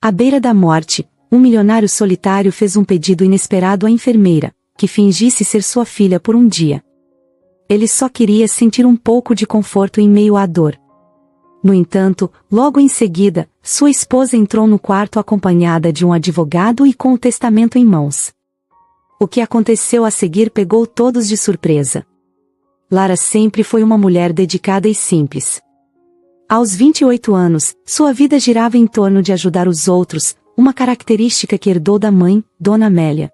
À beira da morte, um milionário solitário fez um pedido inesperado à enfermeira, que fingisse ser sua filha por um dia. Ele só queria sentir um pouco de conforto em meio à dor. No entanto, logo em seguida, sua esposa entrou no quarto acompanhada de um advogado e com o testamento em mãos. O que aconteceu a seguir pegou todos de surpresa. Lara sempre foi uma mulher dedicada e simples. Aos 28 anos, sua vida girava em torno de ajudar os outros, uma característica que herdou da mãe, Dona Amélia.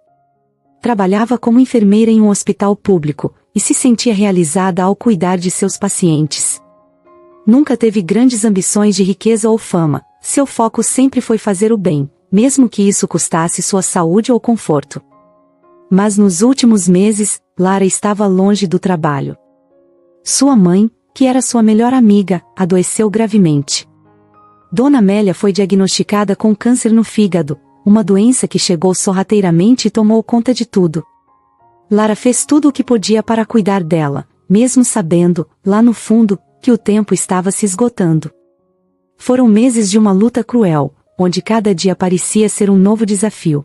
Trabalhava como enfermeira em um hospital público, e se sentia realizada ao cuidar de seus pacientes. Nunca teve grandes ambições de riqueza ou fama, seu foco sempre foi fazer o bem, mesmo que isso custasse sua saúde ou conforto. Mas nos últimos meses, Lara estava longe do trabalho. Sua mãe, que era sua melhor amiga, adoeceu gravemente. Dona Amélia foi diagnosticada com câncer no fígado, uma doença que chegou sorrateiramente e tomou conta de tudo. Lara fez tudo o que podia para cuidar dela, mesmo sabendo, lá no fundo, que o tempo estava se esgotando. Foram meses de uma luta cruel, onde cada dia parecia ser um novo desafio.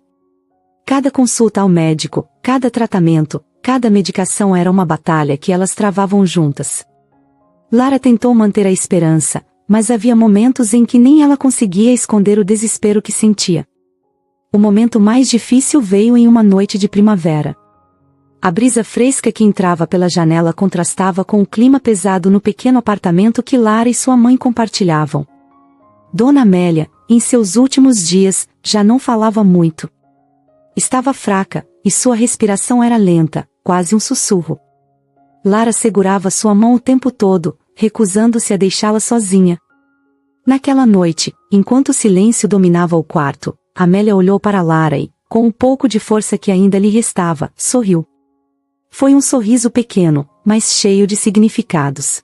Cada consulta ao médico, cada tratamento, cada medicação era uma batalha que elas travavam juntas. Lara tentou manter a esperança, mas havia momentos em que nem ela conseguia esconder o desespero que sentia. O momento mais difícil veio em uma noite de primavera. A brisa fresca que entrava pela janela contrastava com o clima pesado no pequeno apartamento que Lara e sua mãe compartilhavam. Dona Amélia, em seus últimos dias, já não falava muito. Estava fraca, e sua respiração era lenta, quase um sussurro. Lara segurava sua mão o tempo todo, recusando-se a deixá-la sozinha. Naquela noite, enquanto o silêncio dominava o quarto, Amélia olhou para Lara e, com um pouco de força que ainda lhe restava, sorriu. Foi um sorriso pequeno, mas cheio de significados.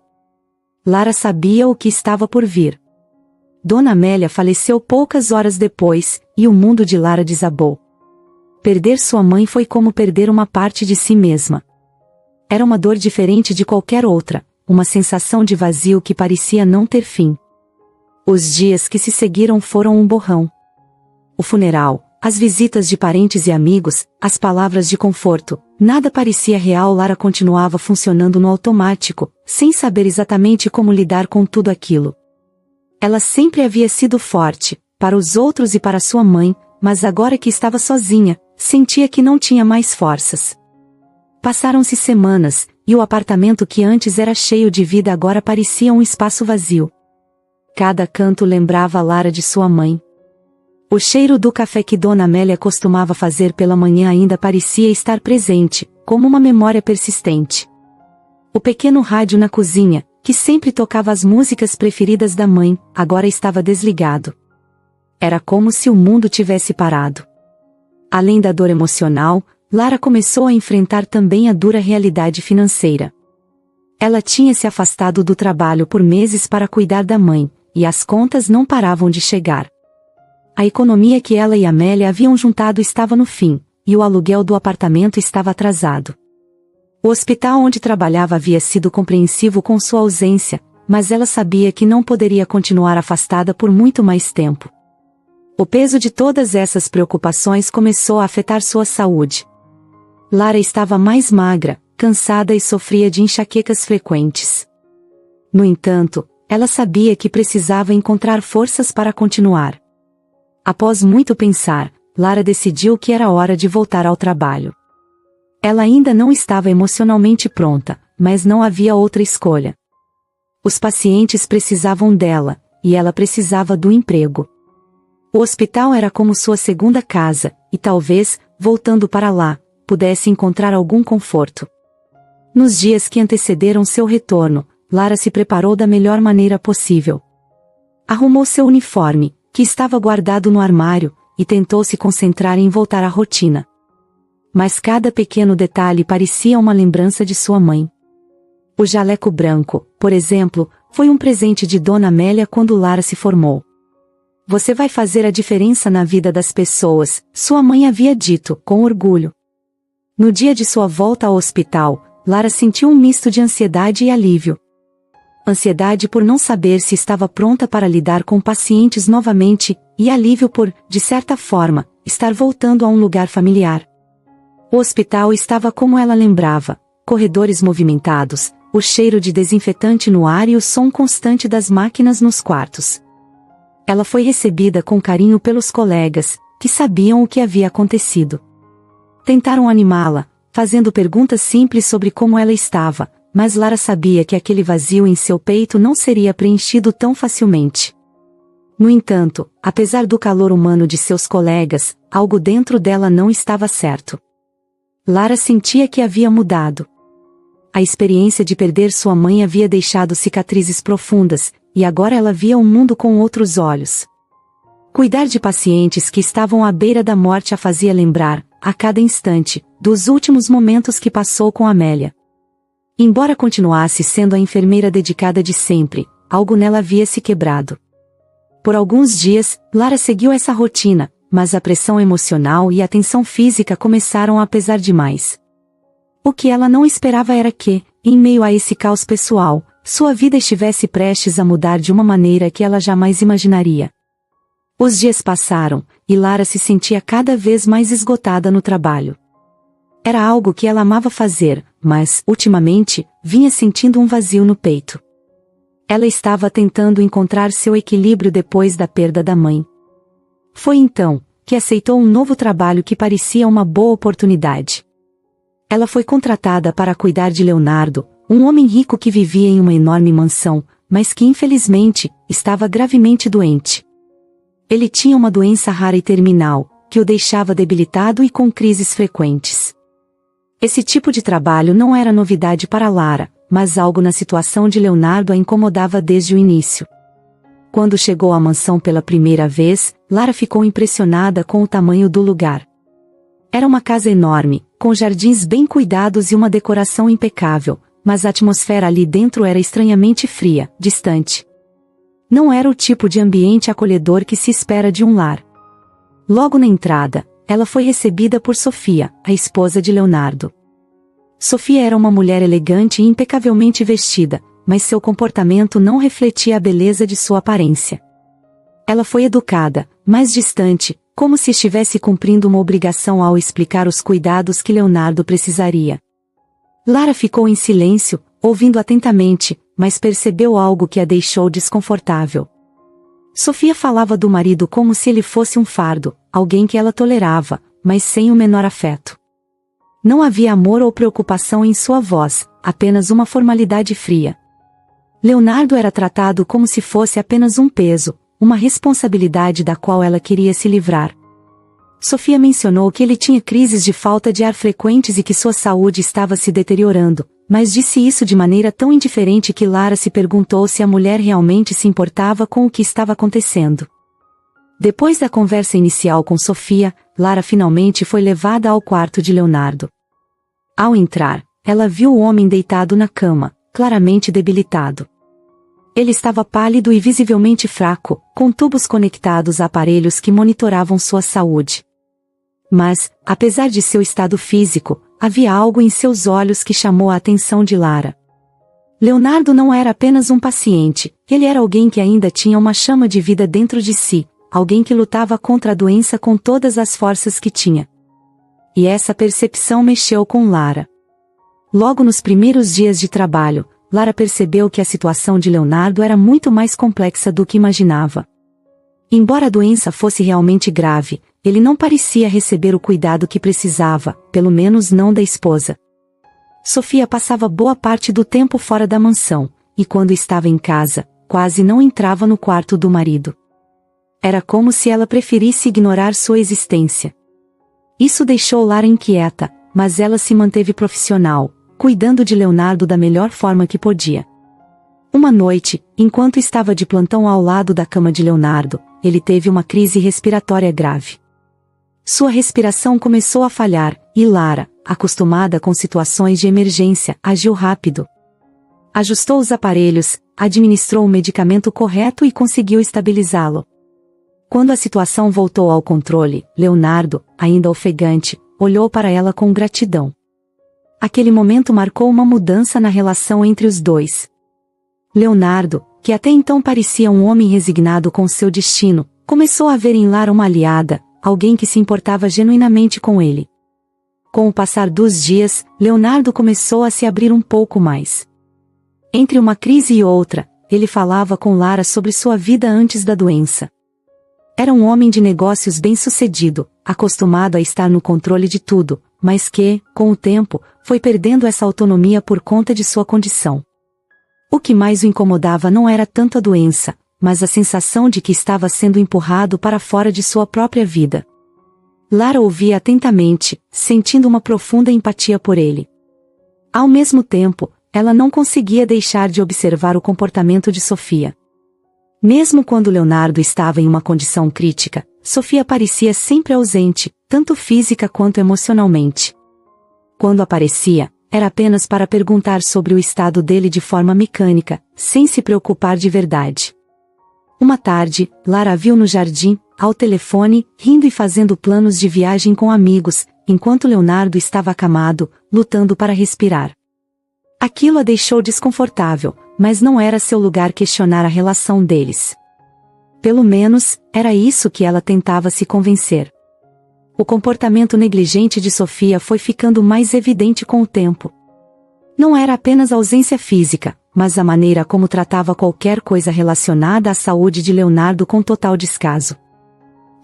Lara sabia o que estava por vir. Dona Amélia faleceu poucas horas depois, e o mundo de Lara desabou. Perder sua mãe foi como perder uma parte de si mesma. Era uma dor diferente de qualquer outra, uma sensação de vazio que parecia não ter fim. Os dias que se seguiram foram um borrão. O funeral, as visitas de parentes e amigos, as palavras de conforto, nada parecia real. Lara continuava funcionando no automático, sem saber exatamente como lidar com tudo aquilo. Ela sempre havia sido forte, para os outros e para sua mãe, mas agora que estava sozinha, sentia que não tinha mais forças. Passaram-se semanas, e o apartamento que antes era cheio de vida agora parecia um espaço vazio. Cada canto lembrava a Lara de sua mãe. O cheiro do café que Dona Amélia costumava fazer pela manhã ainda parecia estar presente, como uma memória persistente. O pequeno rádio na cozinha, que sempre tocava as músicas preferidas da mãe, agora estava desligado. Era como se o mundo tivesse parado. Além da dor emocional, Lara começou a enfrentar também a dura realidade financeira. Ela tinha se afastado do trabalho por meses para cuidar da mãe, e as contas não paravam de chegar. A economia que ela e Amélia haviam juntado estava no fim, e o aluguel do apartamento estava atrasado. O hospital onde trabalhava havia sido compreensivo com sua ausência, mas ela sabia que não poderia continuar afastada por muito mais tempo. O peso de todas essas preocupações começou a afetar sua saúde. Lara estava mais magra, cansada e sofria de enxaquecas frequentes. No entanto, ela sabia que precisava encontrar forças para continuar. Após muito pensar, Lara decidiu que era hora de voltar ao trabalho. Ela ainda não estava emocionalmente pronta, mas não havia outra escolha. Os pacientes precisavam dela, e ela precisava do emprego. O hospital era como sua segunda casa, e talvez, voltando para lá, pudesse encontrar algum conforto. Nos dias que antecederam seu retorno, Lara se preparou da melhor maneira possível. Arrumou seu uniforme, que estava guardado no armário, e tentou se concentrar em voltar à rotina. Mas cada pequeno detalhe parecia uma lembrança de sua mãe. O jaleco branco, por exemplo, foi um presente de Dona Amélia quando Lara se formou. "Você vai fazer a diferença na vida das pessoas", sua mãe havia dito, com orgulho. No dia de sua volta ao hospital, Lara sentiu um misto de ansiedade e alívio. Ansiedade por não saber se estava pronta para lidar com pacientes novamente, e alívio por, de certa forma, estar voltando a um lugar familiar. O hospital estava como ela lembrava, corredores movimentados, o cheiro de desinfetante no ar e o som constante das máquinas nos quartos. Ela foi recebida com carinho pelos colegas, que sabiam o que havia acontecido. Tentaram animá-la, fazendo perguntas simples sobre como ela estava, mas Lara sabia que aquele vazio em seu peito não seria preenchido tão facilmente. No entanto, apesar do calor humano de seus colegas, algo dentro dela não estava certo. Lara sentia que havia mudado. A experiência de perder sua mãe havia deixado cicatrizes profundas, e agora ela via o mundo com outros olhos. Cuidar de pacientes que estavam à beira da morte a fazia lembrar, a cada instante, dos últimos momentos que passou com Amélia. Embora continuasse sendo a enfermeira dedicada de sempre, algo nela havia se quebrado. Por alguns dias, Lara seguiu essa rotina, mas a pressão emocional e a tensão física começaram a pesar demais. O que ela não esperava era que, em meio a esse caos pessoal, sua vida estivesse prestes a mudar de uma maneira que ela jamais imaginaria. Os dias passaram, e Lara se sentia cada vez mais esgotada no trabalho. Era algo que ela amava fazer, mas, ultimamente, vinha sentindo um vazio no peito. Ela estava tentando encontrar seu equilíbrio depois da perda da mãe. Foi então que aceitou um novo trabalho que parecia uma boa oportunidade. Ela foi contratada para cuidar de Leonardo, um homem rico que vivia em uma enorme mansão, mas que infelizmente estava gravemente doente. Ele tinha uma doença rara e terminal, que o deixava debilitado e com crises frequentes. Esse tipo de trabalho não era novidade para Lara, mas algo na situação de Leonardo a incomodava desde o início. Quando chegou à mansão pela primeira vez, Lara ficou impressionada com o tamanho do lugar. Era uma casa enorme, com jardins bem cuidados e uma decoração impecável, mas a atmosfera ali dentro era estranhamente fria, distante. Não era o tipo de ambiente acolhedor que se espera de um lar. Logo na entrada, ela foi recebida por Sofia, a esposa de Leonardo. Sofia era uma mulher elegante e impecavelmente vestida, mas seu comportamento não refletia a beleza de sua aparência. Ela foi educada, mas distante, como se estivesse cumprindo uma obrigação ao explicar os cuidados que Leonardo precisaria. Lara ficou em silêncio, ouvindo atentamente, mas percebeu algo que a deixou desconfortável. Sofia falava do marido como se ele fosse um fardo, alguém que ela tolerava, mas sem o menor afeto. Não havia amor ou preocupação em sua voz, apenas uma formalidade fria. Leonardo era tratado como se fosse apenas um peso, uma responsabilidade da qual ela queria se livrar. Sofia mencionou que ele tinha crises de falta de ar frequentes e que sua saúde estava se deteriorando, mas disse isso de maneira tão indiferente que Lara se perguntou se a mulher realmente se importava com o que estava acontecendo. Depois da conversa inicial com Sofia, Lara finalmente foi levada ao quarto de Leonardo. Ao entrar, ela viu o homem deitado na cama, claramente debilitado. Ele estava pálido e visivelmente fraco, com tubos conectados a aparelhos que monitoravam sua saúde. Mas, apesar de seu estado físico, havia algo em seus olhos que chamou a atenção de Lara. Leonardo não era apenas um paciente, ele era alguém que ainda tinha uma chama de vida dentro de si, alguém que lutava contra a doença com todas as forças que tinha. E essa percepção mexeu com Lara. Logo nos primeiros dias de trabalho, Lara percebeu que a situação de Leonardo era muito mais complexa do que imaginava. Embora a doença fosse realmente grave, ele não parecia receber o cuidado que precisava, pelo menos não da esposa. Sofia passava boa parte do tempo fora da mansão, e quando estava em casa, quase não entrava no quarto do marido. Era como se ela preferisse ignorar sua existência. Isso deixou Lara inquieta, mas ela se manteve profissional, cuidando de Leonardo da melhor forma que podia. Uma noite, enquanto estava de plantão ao lado da cama de Leonardo, ele teve uma crise respiratória grave. Sua respiração começou a falhar, e Lara, acostumada com situações de emergência, agiu rápido. Ajustou os aparelhos, administrou o medicamento correto e conseguiu estabilizá-lo. Quando a situação voltou ao controle, Leonardo, ainda ofegante, olhou para ela com gratidão. Aquele momento marcou uma mudança na relação entre os dois. Leonardo, que até então parecia um homem resignado com seu destino, começou a ver em Lara uma aliada, alguém que se importava genuinamente com ele. Com o passar dos dias, Leonardo começou a se abrir um pouco mais. Entre uma crise e outra, ele falava com Lara sobre sua vida antes da doença. Era um homem de negócios bem-sucedido, acostumado a estar no controle de tudo, mas que, com o tempo, foi perdendo essa autonomia por conta de sua condição. O que mais o incomodava não era tanto a doença, mas a sensação de que estava sendo empurrado para fora de sua própria vida. Lara ouvia atentamente, sentindo uma profunda empatia por ele. Ao mesmo tempo, ela não conseguia deixar de observar o comportamento de Sofia. Mesmo quando Leonardo estava em uma condição crítica, Sofia parecia sempre ausente, tanto física quanto emocionalmente. Quando aparecia, era apenas para perguntar sobre o estado dele de forma mecânica, sem se preocupar de verdade. Uma tarde, Lara a viu no jardim, ao telefone, rindo e fazendo planos de viagem com amigos, enquanto Leonardo estava acamado, lutando para respirar. Aquilo a deixou desconfortável, mas não era seu lugar questionar a relação deles. Pelo menos, era isso que ela tentava se convencer. O comportamento negligente de Sofia foi ficando mais evidente com o tempo. Não era apenas a ausência física, mas a maneira como tratava qualquer coisa relacionada à saúde de Leonardo com total descaso.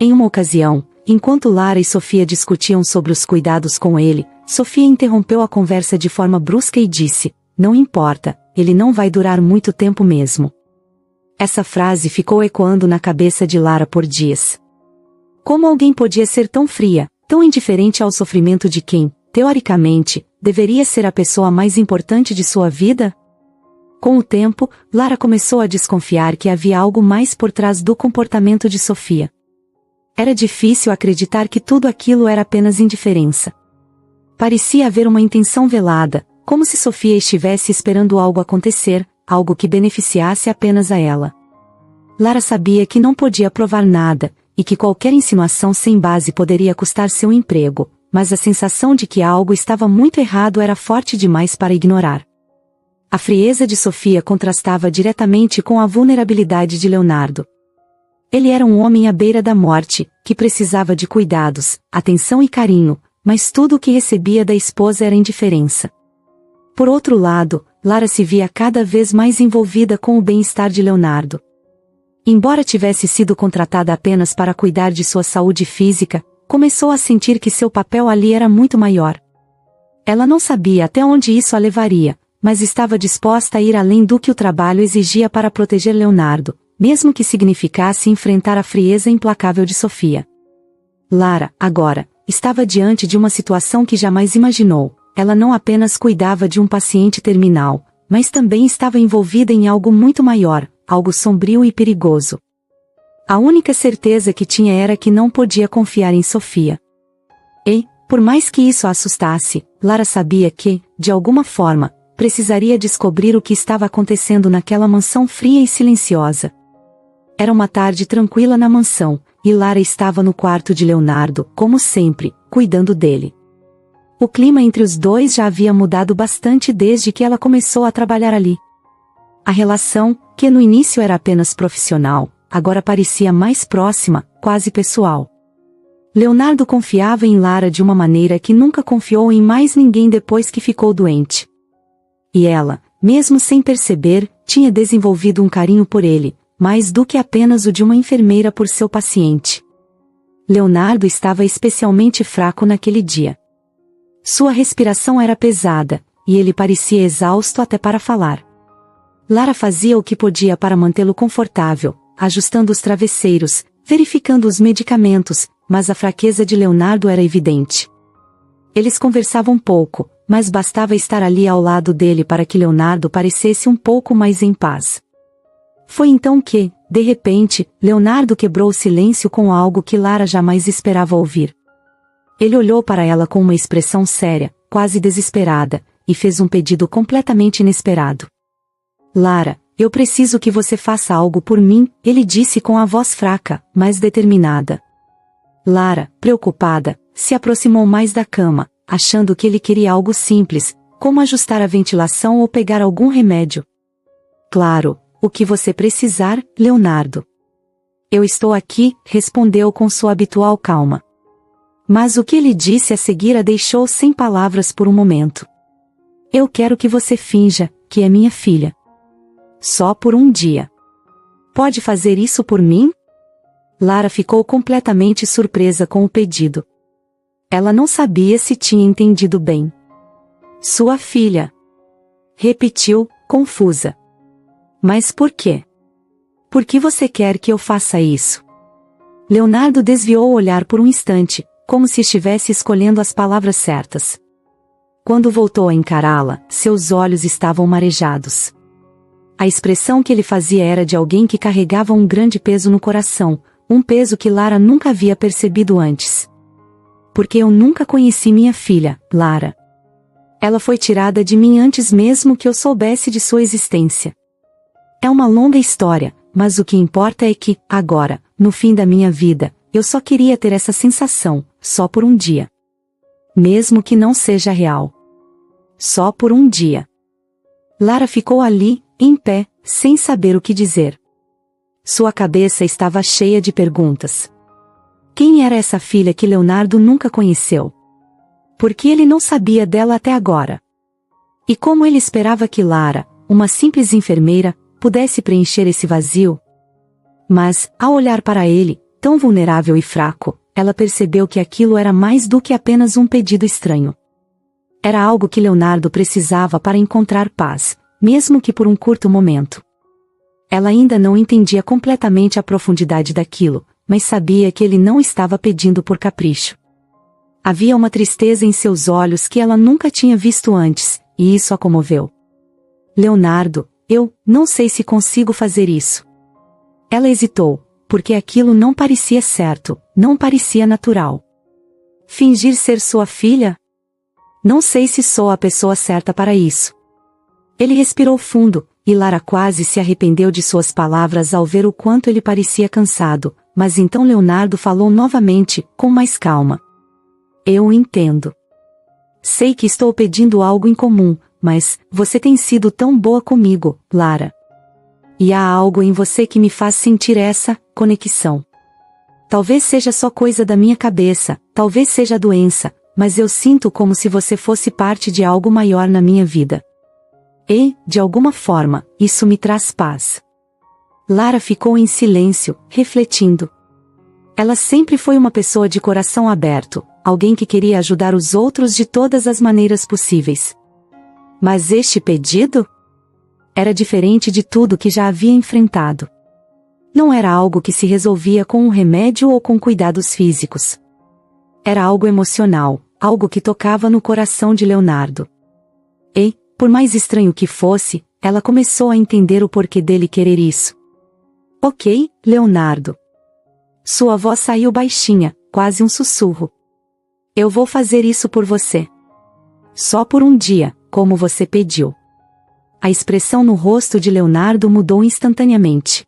Em uma ocasião, enquanto Lara e Sofia discutiam sobre os cuidados com ele, Sofia interrompeu a conversa de forma brusca e disse: "Não importa, ele não vai durar muito tempo mesmo." Essa frase ficou ecoando na cabeça de Lara por dias. Como alguém podia ser tão fria, tão indiferente ao sofrimento de quem, teoricamente, deveria ser a pessoa mais importante de sua vida? Com o tempo, Lara começou a desconfiar que havia algo mais por trás do comportamento de Sofia. Era difícil acreditar que tudo aquilo era apenas indiferença. Parecia haver uma intenção velada, como se Sofia estivesse esperando algo acontecer, algo que beneficiasse apenas a ela. Lara sabia que não podia provar nada, e que qualquer insinuação sem base poderia custar seu emprego, mas a sensação de que algo estava muito errado era forte demais para ignorar. A frieza de Sofia contrastava diretamente com a vulnerabilidade de Leonardo. Ele era um homem à beira da morte, que precisava de cuidados, atenção e carinho, mas tudo o que recebia da esposa era indiferença. Por outro lado, Lara se via cada vez mais envolvida com o bem-estar de Leonardo. Embora tivesse sido contratada apenas para cuidar de sua saúde física, começou a sentir que seu papel ali era muito maior. Ela não sabia até onde isso a levaria, mas estava disposta a ir além do que o trabalho exigia para proteger Leonardo, mesmo que significasse enfrentar a frieza implacável de Sofia. Lara, agora, estava diante de uma situação que jamais imaginou. Ela não apenas cuidava de um paciente terminal, mas também estava envolvida em algo muito maior, algo sombrio e perigoso. A única certeza que tinha era que não podia confiar em Sofia. E, por mais que isso a assustasse, Lara sabia que, de alguma forma, precisaria descobrir o que estava acontecendo naquela mansão fria e silenciosa. Era uma tarde tranquila na mansão, e Lara estava no quarto de Leonardo, como sempre, cuidando dele. O clima entre os dois já havia mudado bastante desde que ela começou a trabalhar ali. A relação, que no início era apenas profissional, agora parecia mais próxima, quase pessoal. Leonardo confiava em Lara de uma maneira que nunca confiou em mais ninguém depois que ficou doente. E ela, mesmo sem perceber, tinha desenvolvido um carinho por ele, mais do que apenas o de uma enfermeira por seu paciente. Leonardo estava especialmente fraco naquele dia. Sua respiração era pesada, e ele parecia exausto até para falar. Lara fazia o que podia para mantê-lo confortável, ajustando os travesseiros, verificando os medicamentos, mas a fraqueza de Leonardo era evidente. Eles conversavam pouco, mas bastava estar ali ao lado dele para que Leonardo parecesse um pouco mais em paz. Foi então que, de repente, Leonardo quebrou o silêncio com algo que Lara jamais esperava ouvir. Ele olhou para ela com uma expressão séria, quase desesperada, e fez um pedido completamente inesperado. "Lara, eu preciso que você faça algo por mim", ele disse com a voz fraca, mas determinada. Lara, preocupada, se aproximou mais da cama, achando que ele queria algo simples, como ajustar a ventilação ou pegar algum remédio. Claro, o que você precisar, Leonardo. Eu estou aqui, respondeu com sua habitual calma. Mas o que ele disse a seguir a deixou sem palavras por um momento. Eu quero que você finja que é minha filha. Só por um dia. Pode fazer isso por mim? Lara ficou completamente surpresa com o pedido. Ela não sabia se tinha entendido bem. Sua filha. Repetiu, confusa. Mas por quê? Por que você quer que eu faça isso? Leonardo desviou o olhar por um instante, como se estivesse escolhendo as palavras certas. Quando voltou a encará-la, seus olhos estavam marejados. A expressão que ele fazia era de alguém que carregava um grande peso no coração, um peso que Lara nunca havia percebido antes. Porque eu nunca conheci minha filha, Lara. Ela foi tirada de mim antes mesmo que eu soubesse de sua existência. É uma longa história, mas o que importa é que, agora, no fim da minha vida, eu só queria ter essa sensação, só por um dia. Mesmo que não seja real. Só por um dia. Lara ficou ali, em pé, sem saber o que dizer. Sua cabeça estava cheia de perguntas. Quem era essa filha que Leonardo nunca conheceu? Por que ele não sabia dela até agora? E como ele esperava que Lara, uma simples enfermeira, pudesse preencher esse vazio? Mas, ao olhar para ele, tão vulnerável e fraco, ela percebeu que aquilo era mais do que apenas um pedido estranho. Era algo que Leonardo precisava para encontrar paz, mesmo que por um curto momento. Ela ainda não entendia completamente a profundidade daquilo, mas sabia que ele não estava pedindo por capricho. Havia uma tristeza em seus olhos que ela nunca tinha visto antes, e isso a comoveu. Leonardo, eu não sei se consigo fazer isso. Ela hesitou, porque aquilo não parecia certo, não parecia natural. Fingir ser sua filha? Não sei se sou a pessoa certa para isso. Ele respirou fundo, e Lara quase se arrependeu de suas palavras ao ver o quanto ele parecia cansado, mas então Leonardo falou novamente, com mais calma. Eu entendo. Sei que estou pedindo algo incomum, mas você tem sido tão boa comigo, Lara. E há algo em você que me faz sentir essa conexão. Talvez seja só coisa da minha cabeça, talvez seja doença, mas eu sinto como se você fosse parte de algo maior na minha vida. E, de alguma forma, isso me traz paz. Lara ficou em silêncio, refletindo. Ela sempre foi uma pessoa de coração aberto, alguém que queria ajudar os outros de todas as maneiras possíveis. Mas este pedido? Era diferente de tudo que já havia enfrentado. Não era algo que se resolvia com um remédio ou com cuidados físicos. Era algo emocional, algo que tocava no coração de Leonardo. E, por mais estranho que fosse, ela começou a entender o porquê dele querer isso. Ok, Leonardo. Sua voz saiu baixinha, quase um sussurro. Eu vou fazer isso por você. Só por um dia, como você pediu. A expressão no rosto de Leonardo mudou instantaneamente.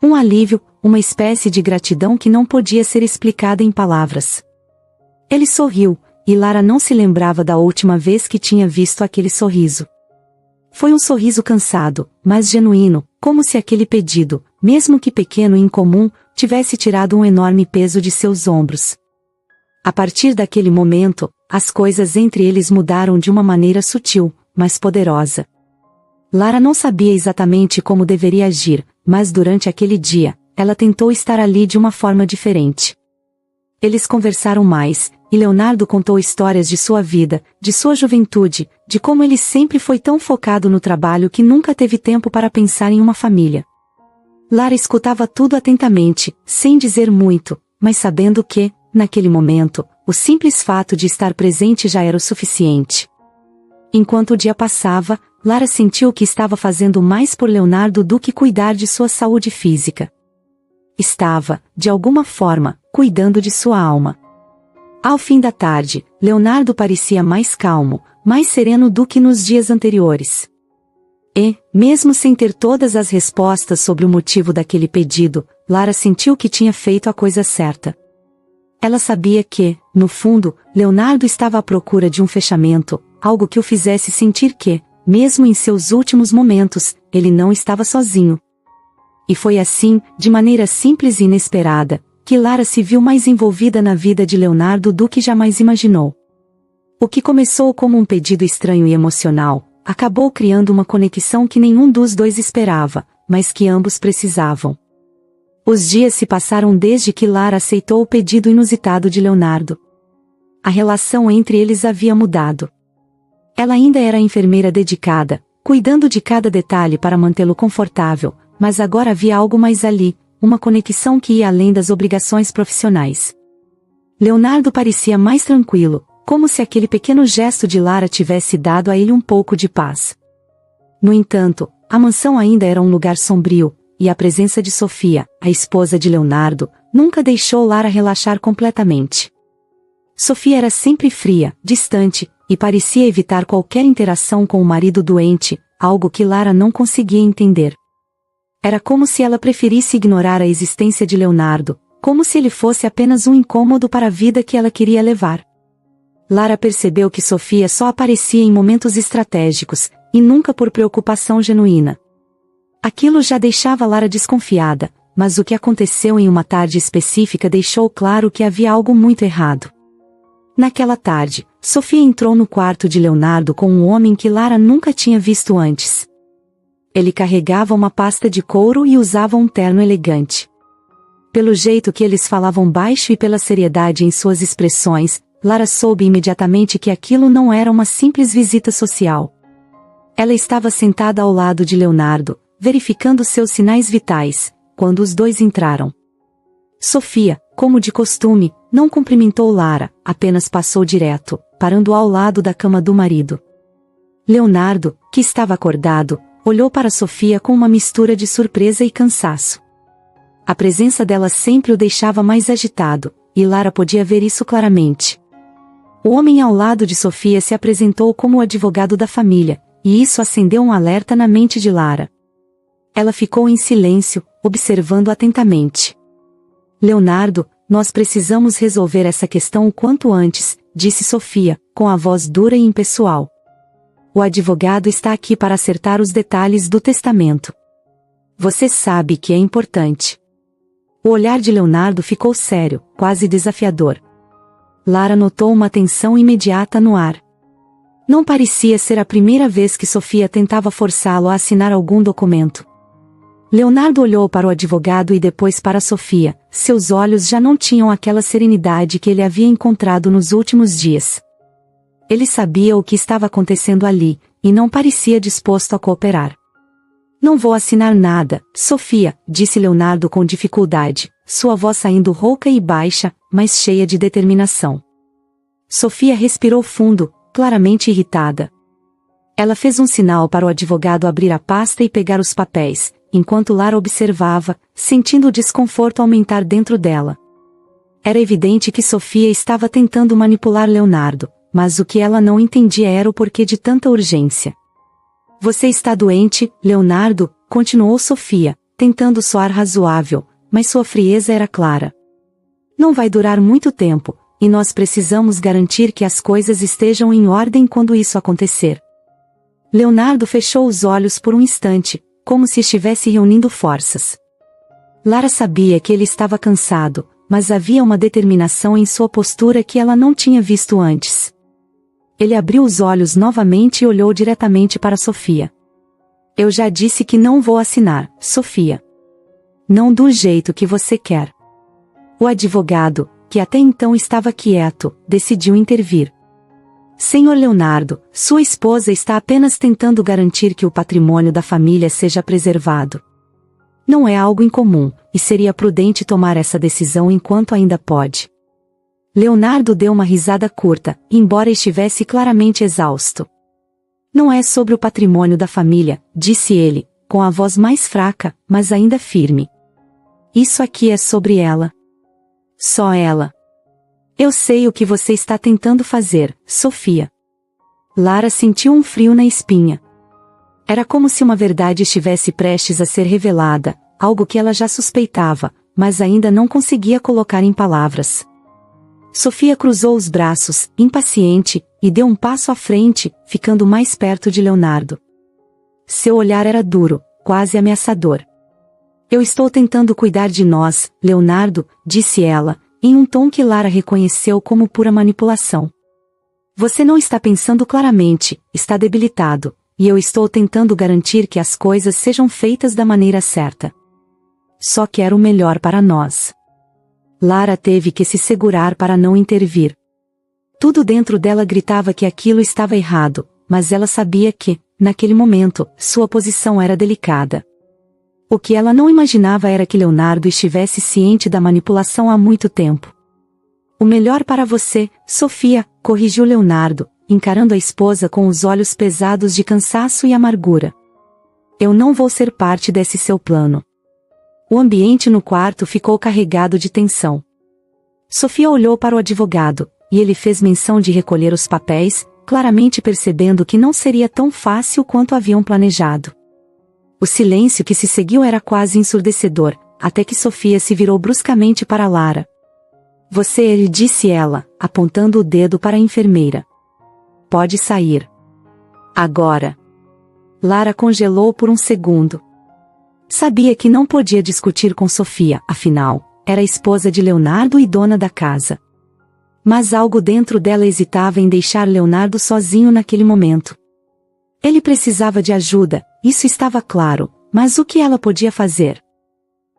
Um alívio, uma espécie de gratidão que não podia ser explicada em palavras. Ele sorriu, e Lara não se lembrava da última vez que tinha visto aquele sorriso. Foi um sorriso cansado, mas genuíno, como se aquele pedido, mesmo que pequeno e incomum, tivesse tirado um enorme peso de seus ombros. A partir daquele momento, as coisas entre eles mudaram de uma maneira sutil, mas poderosa. Lara não sabia exatamente como deveria agir, mas durante aquele dia, ela tentou estar ali de uma forma diferente. Eles conversaram mais, e Leonardo contou histórias de sua vida, de sua juventude, de como ele sempre foi tão focado no trabalho que nunca teve tempo para pensar em uma família. Lara escutava tudo atentamente, sem dizer muito, mas sabendo que, naquele momento, o simples fato de estar presente já era o suficiente. Enquanto o dia passava, Lara sentiu que estava fazendo mais por Leonardo do que cuidar de sua saúde física. Estava, de alguma forma, cuidando de sua alma. Ao fim da tarde, Leonardo parecia mais calmo, mais sereno do que nos dias anteriores. E, mesmo sem ter todas as respostas sobre o motivo daquele pedido, Lara sentiu que tinha feito a coisa certa. Ela sabia que, no fundo, Leonardo estava à procura de um fechamento, algo que o fizesse sentir que, mesmo em seus últimos momentos, ele não estava sozinho. E foi assim, de maneira simples e inesperada, que Lara se viu mais envolvida na vida de Leonardo do que jamais imaginou. O que começou como um pedido estranho e emocional, acabou criando uma conexão que nenhum dos dois esperava, mas que ambos precisavam. Os dias se passaram desde que Lara aceitou o pedido inusitado de Leonardo. A relação entre eles havia mudado. Ela ainda era a enfermeira dedicada, cuidando de cada detalhe para mantê-lo confortável, mas agora havia algo mais ali, uma conexão que ia além das obrigações profissionais. Leonardo parecia mais tranquilo, como se aquele pequeno gesto de Lara tivesse dado a ele um pouco de paz. No entanto, a mansão ainda era um lugar sombrio, e a presença de Sofia, a esposa de Leonardo, nunca deixou Lara relaxar completamente. Sofia era sempre fria, distante, e parecia evitar qualquer interação com o marido doente, algo que Lara não conseguia entender. Era como se ela preferisse ignorar a existência de Leonardo, como se ele fosse apenas um incômodo para a vida que ela queria levar. Lara percebeu que Sofia só aparecia em momentos estratégicos, e nunca por preocupação genuína. Aquilo já deixava Lara desconfiada, mas o que aconteceu em uma tarde específica deixou claro que havia algo muito errado. Naquela tarde, Sofia entrou no quarto de Leonardo com um homem que Lara nunca tinha visto antes. Ele carregava uma pasta de couro e usava um terno elegante. Pelo jeito que eles falavam baixo e pela seriedade em suas expressões, Lara soube imediatamente que aquilo não era uma simples visita social. Ela estava sentada ao lado de Leonardo, verificando seus sinais vitais, quando os dois entraram. Sofia, como de costume, não cumprimentou Lara, apenas passou direto, parando ao lado da cama do marido. Leonardo, que estava acordado, olhou para Sofia com uma mistura de surpresa e cansaço. A presença dela sempre o deixava mais agitado, e Lara podia ver isso claramente. O homem ao lado de Sofia se apresentou como o advogado da família, e isso acendeu um alerta na mente de Lara. Ela ficou em silêncio, observando atentamente. Leonardo, nós precisamos resolver essa questão o quanto antes, disse Sofia, com a voz dura e impessoal. O advogado está aqui para acertar os detalhes do testamento. Você sabe que é importante. O olhar de Leonardo ficou sério, quase desafiador. Lara notou uma tensão imediata no ar. Não parecia ser a primeira vez que Sofia tentava forçá-lo a assinar algum documento. Leonardo olhou para o advogado e depois para Sofia, seus olhos já não tinham aquela serenidade que ele havia encontrado nos últimos dias. Ele sabia o que estava acontecendo ali, e não parecia disposto a cooperar. Não vou assinar nada, Sofia, disse Leonardo com dificuldade, sua voz saindo rouca e baixa, mas cheia de determinação. Sofia respirou fundo, claramente irritada. Ela fez um sinal para o advogado abrir a pasta e pegar os papéis, enquanto Lara observava, sentindo o desconforto aumentar dentro dela. Era evidente que Sofia estava tentando manipular Leonardo, mas o que ela não entendia era o porquê de tanta urgência. Você está doente, Leonardo, continuou Sofia, tentando soar razoável, mas sua frieza era clara. Não vai durar muito tempo, e nós precisamos garantir que as coisas estejam em ordem quando isso acontecer. Leonardo fechou os olhos por um instante, como se estivesse reunindo forças. Lara sabia que ele estava cansado, mas havia uma determinação em sua postura que ela não tinha visto antes. Ele abriu os olhos novamente e olhou diretamente para Sofia. Eu já disse que não vou assinar, Sofia. Não do jeito que você quer. O advogado, que até então estava quieto, decidiu intervir. Senhor Leonardo, sua esposa está apenas tentando garantir que o patrimônio da família seja preservado. Não é algo incomum, e seria prudente tomar essa decisão enquanto ainda pode. Leonardo deu uma risada curta, embora estivesse claramente exausto. Não é sobre o patrimônio da família, disse ele, com a voz mais fraca, mas ainda firme. Isso aqui é sobre ela. Só ela. Eu sei o que você está tentando fazer, Sofia. Lara sentiu um frio na espinha. Era como se uma verdade estivesse prestes a ser revelada, algo que ela já suspeitava, mas ainda não conseguia colocar em palavras. Sofia cruzou os braços, impaciente, e deu um passo à frente, ficando mais perto de Leonardo. Seu olhar era duro, quase ameaçador. Eu estou tentando cuidar de nós, Leonardo, disse ela, em um tom que Lara reconheceu como pura manipulação. Você não está pensando claramente, está debilitado, e eu estou tentando garantir que as coisas sejam feitas da maneira certa. Só quero o melhor para nós. Lara teve que se segurar para não intervir. Tudo dentro dela gritava que aquilo estava errado, mas ela sabia que, naquele momento, sua posição era delicada. O que ela não imaginava era que Leonardo estivesse ciente da manipulação há muito tempo. O melhor para você, Sofia, corrigiu Leonardo, encarando a esposa com os olhos pesados de cansaço e amargura. Eu não vou ser parte desse seu plano. O ambiente no quarto ficou carregado de tensão. Sofia olhou para o advogado, e ele fez menção de recolher os papéis, claramente percebendo que não seria tão fácil quanto haviam planejado. O silêncio que se seguiu era quase ensurdecedor, até que Sofia se virou bruscamente para Lara. Você, disse ela, apontando o dedo para a enfermeira. Pode sair. Agora. Lara congelou por um segundo. Sabia que não podia discutir com Sofia, afinal, era a esposa de Leonardo e dona da casa. Mas algo dentro dela hesitava em deixar Leonardo sozinho naquele momento. Ele precisava de ajuda, isso estava claro, mas o que ela podia fazer?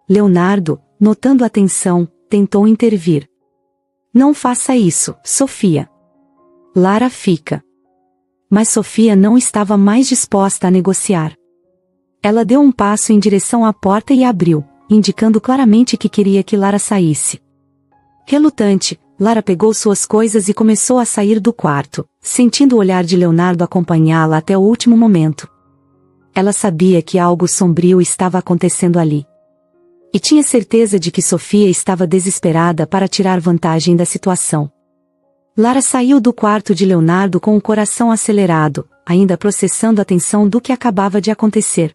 Leonardo, notando a tensão, tentou intervir. Não faça isso, Sofia. Lara fica. Mas Sofia não estava mais disposta a negociar. Ela deu um passo em direção à porta e abriu, indicando claramente que queria que Lara saísse. Relutante, Lara pegou suas coisas e começou a sair do quarto, sentindo o olhar de Leonardo acompanhá-la até o último momento. Ela sabia que algo sombrio estava acontecendo ali. E tinha certeza de que Sofia estava desesperada para tirar vantagem da situação. Lara saiu do quarto de Leonardo com o coração acelerado, ainda processando a tensão do que acabava de acontecer.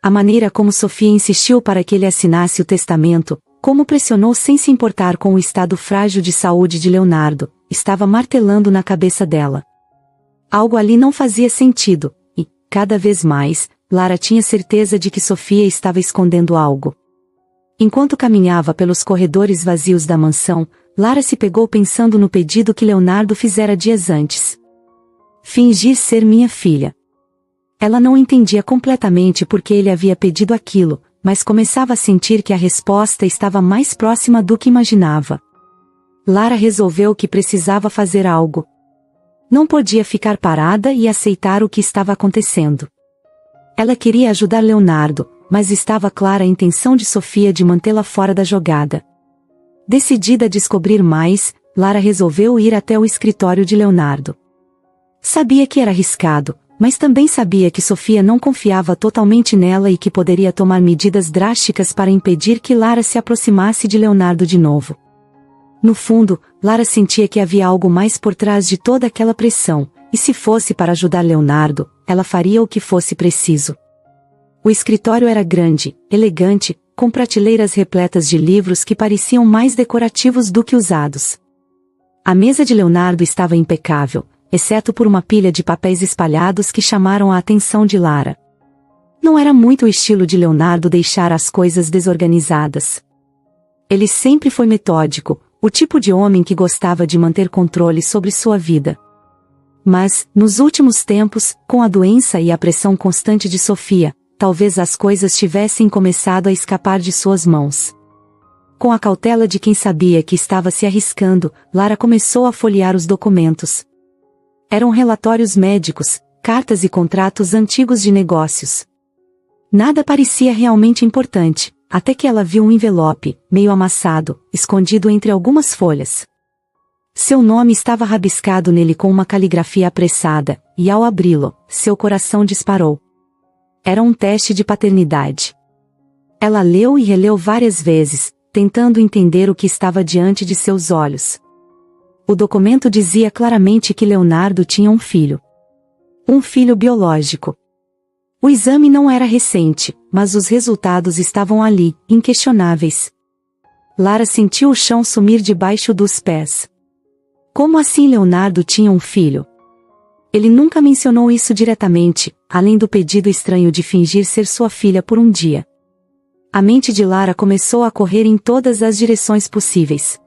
A maneira como Sofia insistiu para que ele assinasse o testamento, como pressionou sem se importar com o estado frágil de saúde de Leonardo, estava martelando na cabeça dela. Algo ali não fazia sentido, e, cada vez mais, Lara tinha certeza de que Sofia estava escondendo algo. Enquanto caminhava pelos corredores vazios da mansão, Lara se pegou pensando no pedido que Leonardo fizera dias antes. Fingir ser minha filha. Ela não entendia completamente por que ele havia pedido aquilo, mas começava a sentir que a resposta estava mais próxima do que imaginava. Lara resolveu que precisava fazer algo. Não podia ficar parada e aceitar o que estava acontecendo. Ela queria ajudar Leonardo, mas estava clara a intenção de Sofia de mantê-la fora da jogada. Decidida a descobrir mais, Lara resolveu ir até o escritório de Leonardo. Sabia que era arriscado, mas também sabia que Sofia não confiava totalmente nela e que poderia tomar medidas drásticas para impedir que Lara se aproximasse de Leonardo de novo. No fundo, Lara sentia que havia algo mais por trás de toda aquela pressão, e se fosse para ajudar Leonardo, ela faria o que fosse preciso. O escritório era grande, elegante, com prateleiras repletas de livros que pareciam mais decorativos do que usados. A mesa de Leonardo estava impecável, exceto por uma pilha de papéis espalhados que chamaram a atenção de Lara. Não era muito o estilo de Leonardo deixar as coisas desorganizadas. Ele sempre foi metódico, o tipo de homem que gostava de manter controle sobre sua vida. Mas, nos últimos tempos, com a doença e a pressão constante de Sofia, talvez as coisas tivessem começado a escapar de suas mãos. Com a cautela de quem sabia que estava se arriscando, Lara começou a folhear os documentos. Eram relatórios médicos, cartas e contratos antigos de negócios. Nada parecia realmente importante, até que ela viu um envelope, meio amassado, escondido entre algumas folhas. Seu nome estava rabiscado nele com uma caligrafia apressada, e ao abri-lo, seu coração disparou. Era um teste de paternidade. Ela leu e releu várias vezes, tentando entender o que estava diante de seus olhos. O documento dizia claramente que Leonardo tinha um filho. Um filho biológico. O exame não era recente, mas os resultados estavam ali, inquestionáveis. Lara sentiu o chão sumir debaixo dos pés. Como assim Leonardo tinha um filho? Ele nunca mencionou isso diretamente, além do pedido estranho de fingir ser sua filha por um dia. A mente de Lara começou a correr em todas as direções possíveis.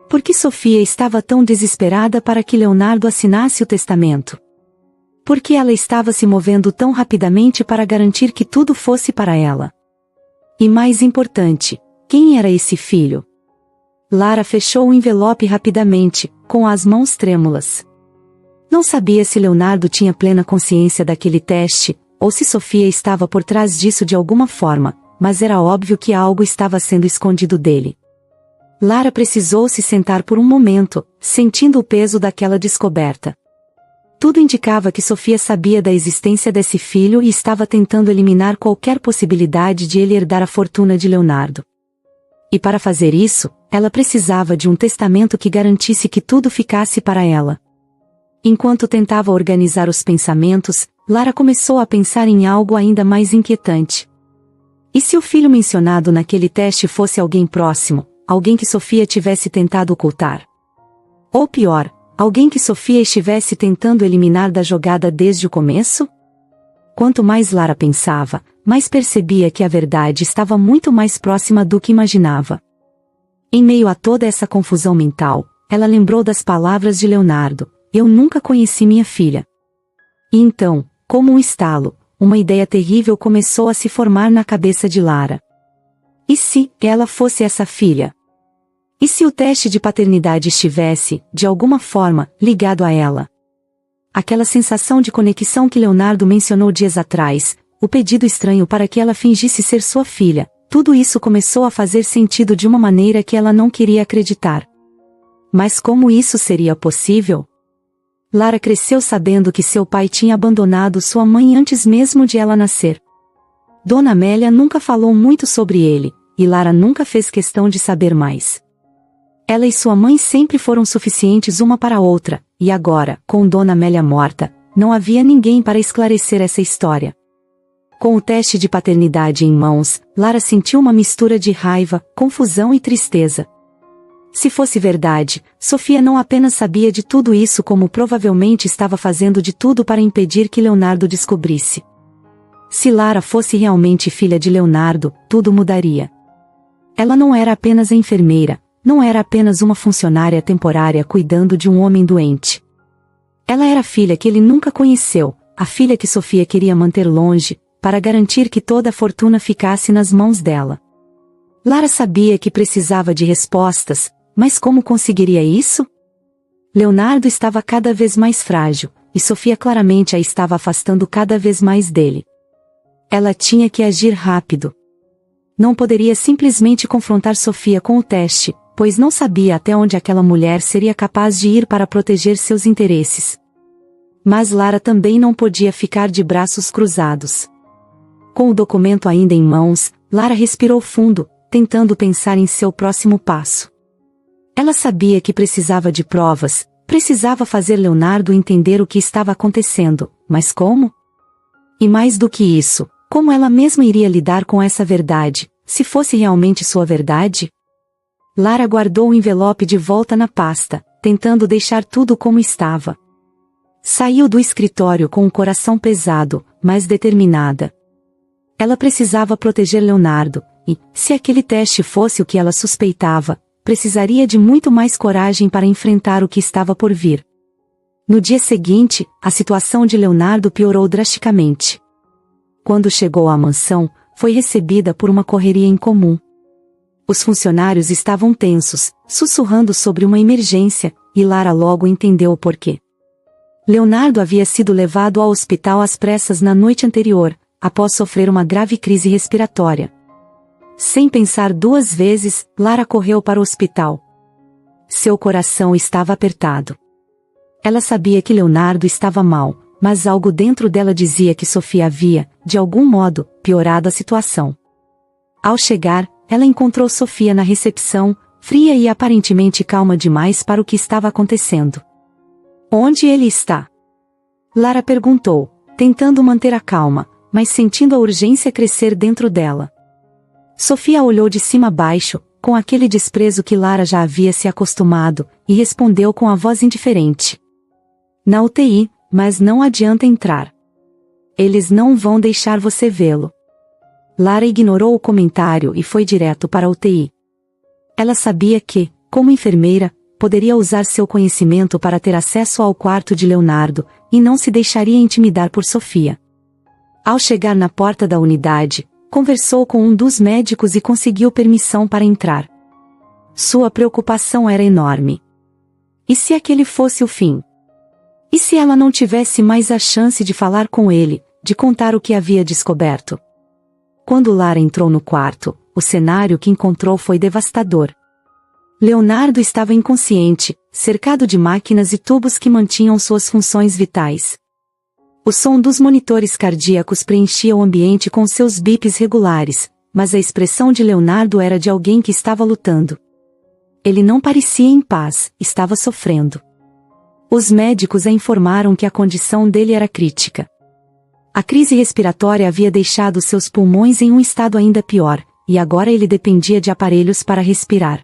Por que Sofia estava tão desesperada para que Leonardo assinasse o testamento? Por que ela estava se movendo tão rapidamente para garantir que tudo fosse para ela? E mais importante, quem era esse filho? Lara fechou o envelope rapidamente, com as mãos trêmulas. Não sabia se Leonardo tinha plena consciência daquele teste, ou se Sofia estava por trás disso de alguma forma, mas era óbvio que algo estava sendo escondido dele. Lara precisou se sentar por um momento, sentindo o peso daquela descoberta. Tudo indicava que Sofia sabia da existência desse filho e estava tentando eliminar qualquer possibilidade de ele herdar a fortuna de Leonardo. E para fazer isso, ela precisava de um testamento que garantisse que tudo ficasse para ela. Enquanto tentava organizar os pensamentos, Lara começou a pensar em algo ainda mais inquietante. E se o filho mencionado naquele teste fosse alguém próximo, alguém que Sofia tivesse tentado ocultar? Ou pior, alguém que Sofia estivesse tentando eliminar da jogada desde o começo? Quanto mais Lara pensava, mais percebia que a verdade estava muito mais próxima do que imaginava. Em meio a toda essa confusão mental, ela lembrou das palavras de Leonardo: "Eu nunca conheci minha filha." E então, como um estalo, uma ideia terrível começou a se formar na cabeça de Lara. E se ela fosse essa filha? E se o teste de paternidade estivesse, de alguma forma, ligado a ela? Aquela sensação de conexão que Leonardo mencionou dias atrás, o pedido estranho para que ela fingisse ser sua filha, tudo isso começou a fazer sentido de uma maneira que ela não queria acreditar. Mas como isso seria possível? Lara cresceu sabendo que seu pai tinha abandonado sua mãe antes mesmo de ela nascer. Dona Amélia nunca falou muito sobre ele, e Lara nunca fez questão de saber mais. Ela e sua mãe sempre foram suficientes uma para a outra, e agora, com Dona Amélia morta, não havia ninguém para esclarecer essa história. Com o teste de paternidade em mãos, Lara sentiu uma mistura de raiva, confusão e tristeza. Se fosse verdade, Sofia não apenas sabia de tudo isso como provavelmente estava fazendo de tudo para impedir que Leonardo descobrisse. Se Lara fosse realmente filha de Leonardo, tudo mudaria. Ela não era apenas a enfermeira, não era apenas uma funcionária temporária cuidando de um homem doente. Ela era a filha que ele nunca conheceu, a filha que Sofia queria manter longe, para garantir que toda a fortuna ficasse nas mãos dela. Lara sabia que precisava de respostas, mas como conseguiria isso? Leonardo estava cada vez mais frágil, e Sofia claramente a estava afastando cada vez mais dele. Ela tinha que agir rápido. Não poderia simplesmente confrontar Sofia com o teste, pois não sabia até onde aquela mulher seria capaz de ir para proteger seus interesses. Mas Lara também não podia ficar de braços cruzados. Com o documento ainda em mãos, Lara respirou fundo, tentando pensar em seu próximo passo. Ela sabia que precisava de provas, precisava fazer Leonardo entender o que estava acontecendo, mas como? E mais do que isso, como ela mesma iria lidar com essa verdade, se fosse realmente sua verdade? Lara guardou o envelope de volta na pasta, tentando deixar tudo como estava. Saiu do escritório com o coração pesado, mas determinada. Ela precisava proteger Leonardo, e, se aquele teste fosse o que ela suspeitava, precisaria de muito mais coragem para enfrentar o que estava por vir. No dia seguinte, a situação de Leonardo piorou drasticamente. Quando chegou à mansão, foi recebida por uma correria incomum. Os funcionários estavam tensos, sussurrando sobre uma emergência, e Lara logo entendeu o porquê. Leonardo havia sido levado ao hospital às pressas na noite anterior, após sofrer uma grave crise respiratória. Sem pensar duas vezes, Lara correu para o hospital. Seu coração estava apertado. Ela sabia que Leonardo estava mal, mas algo dentro dela dizia que Sofia havia, de algum modo, piorado a situação. Ao chegar, ela encontrou Sofia na recepção, fria e aparentemente calma demais para o que estava acontecendo. "Onde ele está?" Lara perguntou, tentando manter a calma, mas sentindo a urgência crescer dentro dela. Sofia olhou de cima a baixo, com aquele desprezo que Lara já havia se acostumado, e respondeu com a voz indiferente. Na UTI, mas não adianta entrar. Eles não vão deixar você vê-lo. Lara ignorou o comentário e foi direto para a UTI. Ela sabia que, como enfermeira, poderia usar seu conhecimento para ter acesso ao quarto de Leonardo, e não se deixaria intimidar por Sofia. Ao chegar na porta da unidade, conversou com um dos médicos e conseguiu permissão para entrar. Sua preocupação era enorme. E se aquele fosse o fim? E se ela não tivesse mais a chance de falar com ele, de contar o que havia descoberto? Quando Lara entrou no quarto, o cenário que encontrou foi devastador. Leonardo estava inconsciente, cercado de máquinas e tubos que mantinham suas funções vitais. O som dos monitores cardíacos preenchia o ambiente com seus bips regulares, mas a expressão de Leonardo era de alguém que estava lutando. Ele não parecia em paz, estava sofrendo. Os médicos a informaram que a condição dele era crítica. A crise respiratória havia deixado seus pulmões em um estado ainda pior, e agora ele dependia de aparelhos para respirar.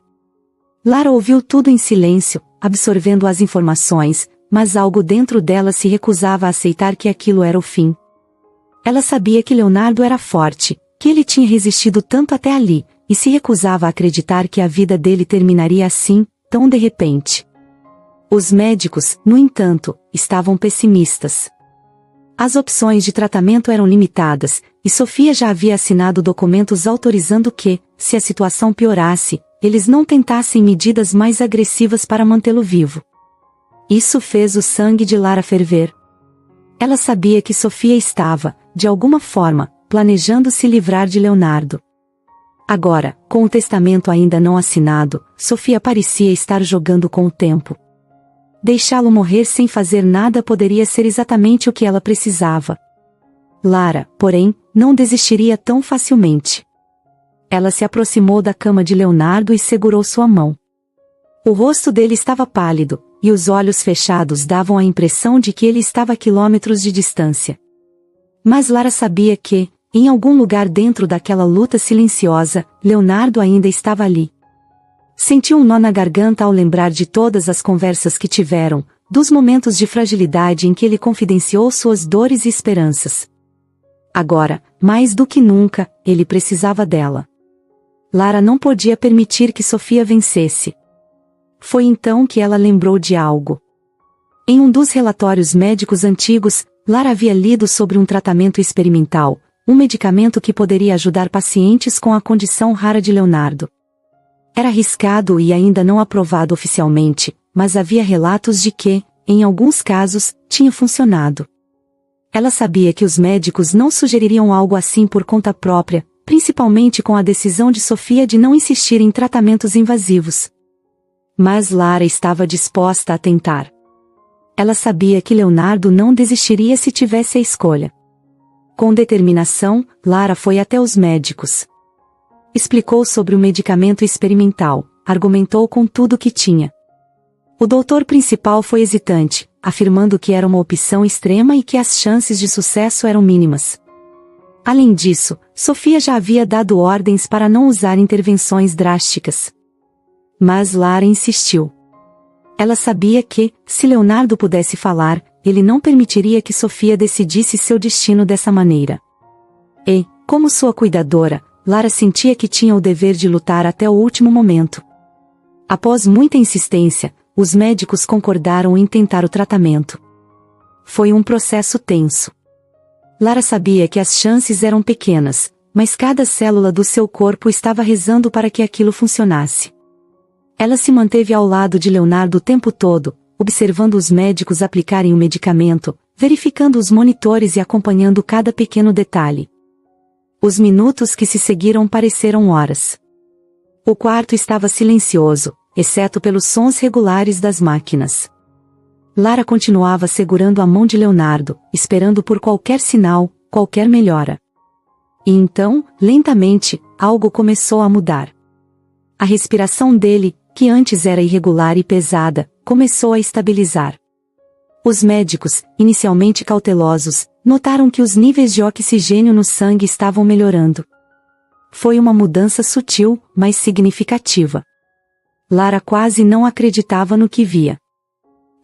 Lara ouviu tudo em silêncio, absorvendo as informações, mas algo dentro dela se recusava a aceitar que aquilo era o fim. Ela sabia que Leonardo era forte, que ele tinha resistido tanto até ali, e se recusava a acreditar que a vida dele terminaria assim, tão de repente. Os médicos, no entanto, estavam pessimistas. As opções de tratamento eram limitadas, e Sofia já havia assinado documentos autorizando que, se a situação piorasse, eles não tentassem medidas mais agressivas para mantê-lo vivo. Isso fez o sangue de Lara ferver. Ela sabia que Sofia estava, de alguma forma, planejando se livrar de Leonardo. Agora, com o testamento ainda não assinado, Sofia parecia estar jogando com o tempo. Deixá-lo morrer sem fazer nada poderia ser exatamente o que ela precisava. Lara, porém, não desistiria tão facilmente. Ela se aproximou da cama de Leonardo e segurou sua mão. O rosto dele estava pálido, e os olhos fechados davam a impressão de que ele estava a quilômetros de distância. Mas Lara sabia que, em algum lugar dentro daquela luta silenciosa, Leonardo ainda estava ali. Sentiu um nó na garganta ao lembrar de todas as conversas que tiveram, dos momentos de fragilidade em que ele confidenciou suas dores e esperanças. Agora, mais do que nunca, ele precisava dela. Lara não podia permitir que Sofia vencesse. Foi então que ela lembrou de algo. Em um dos relatórios médicos antigos, Lara havia lido sobre um tratamento experimental, um medicamento que poderia ajudar pacientes com a condição rara de Leonardo. Era arriscado e ainda não aprovado oficialmente, mas havia relatos de que, em alguns casos, tinha funcionado. Ela sabia que os médicos não sugeririam algo assim por conta própria, principalmente com a decisão de Sofia de não insistir em tratamentos invasivos. Mas Lara estava disposta a tentar. Ela sabia que Leonardo não desistiria se tivesse a escolha. Com determinação, Lara foi até os médicos. Explicou sobre o medicamento experimental, argumentou com tudo o que tinha. O doutor principal foi hesitante, afirmando que era uma opção extrema e que as chances de sucesso eram mínimas. Além disso, Sofia já havia dado ordens para não usar intervenções drásticas. Mas Lara insistiu. Ela sabia que, se Leonardo pudesse falar, ele não permitiria que Sofia decidisse seu destino dessa maneira. E, como sua cuidadora, Lara sentia que tinha o dever de lutar até o último momento. Após muita insistência, os médicos concordaram em tentar o tratamento. Foi um processo tenso. Lara sabia que as chances eram pequenas, mas cada célula do seu corpo estava rezando para que aquilo funcionasse. Ela se manteve ao lado de Leonardo o tempo todo, observando os médicos aplicarem o medicamento, verificando os monitores e acompanhando cada pequeno detalhe. Os minutos que se seguiram pareceram horas. O quarto estava silencioso, exceto pelos sons regulares das máquinas. Lara continuava segurando a mão de Leonardo, esperando por qualquer sinal, qualquer melhora. E então, lentamente, algo começou a mudar. A respiração dele, que antes era irregular e pesada, começou a estabilizar. Os médicos, inicialmente cautelosos, notaram que os níveis de oxigênio no sangue estavam melhorando. foi uma mudança sutil, mas significativa. Lara quase não acreditava no que via.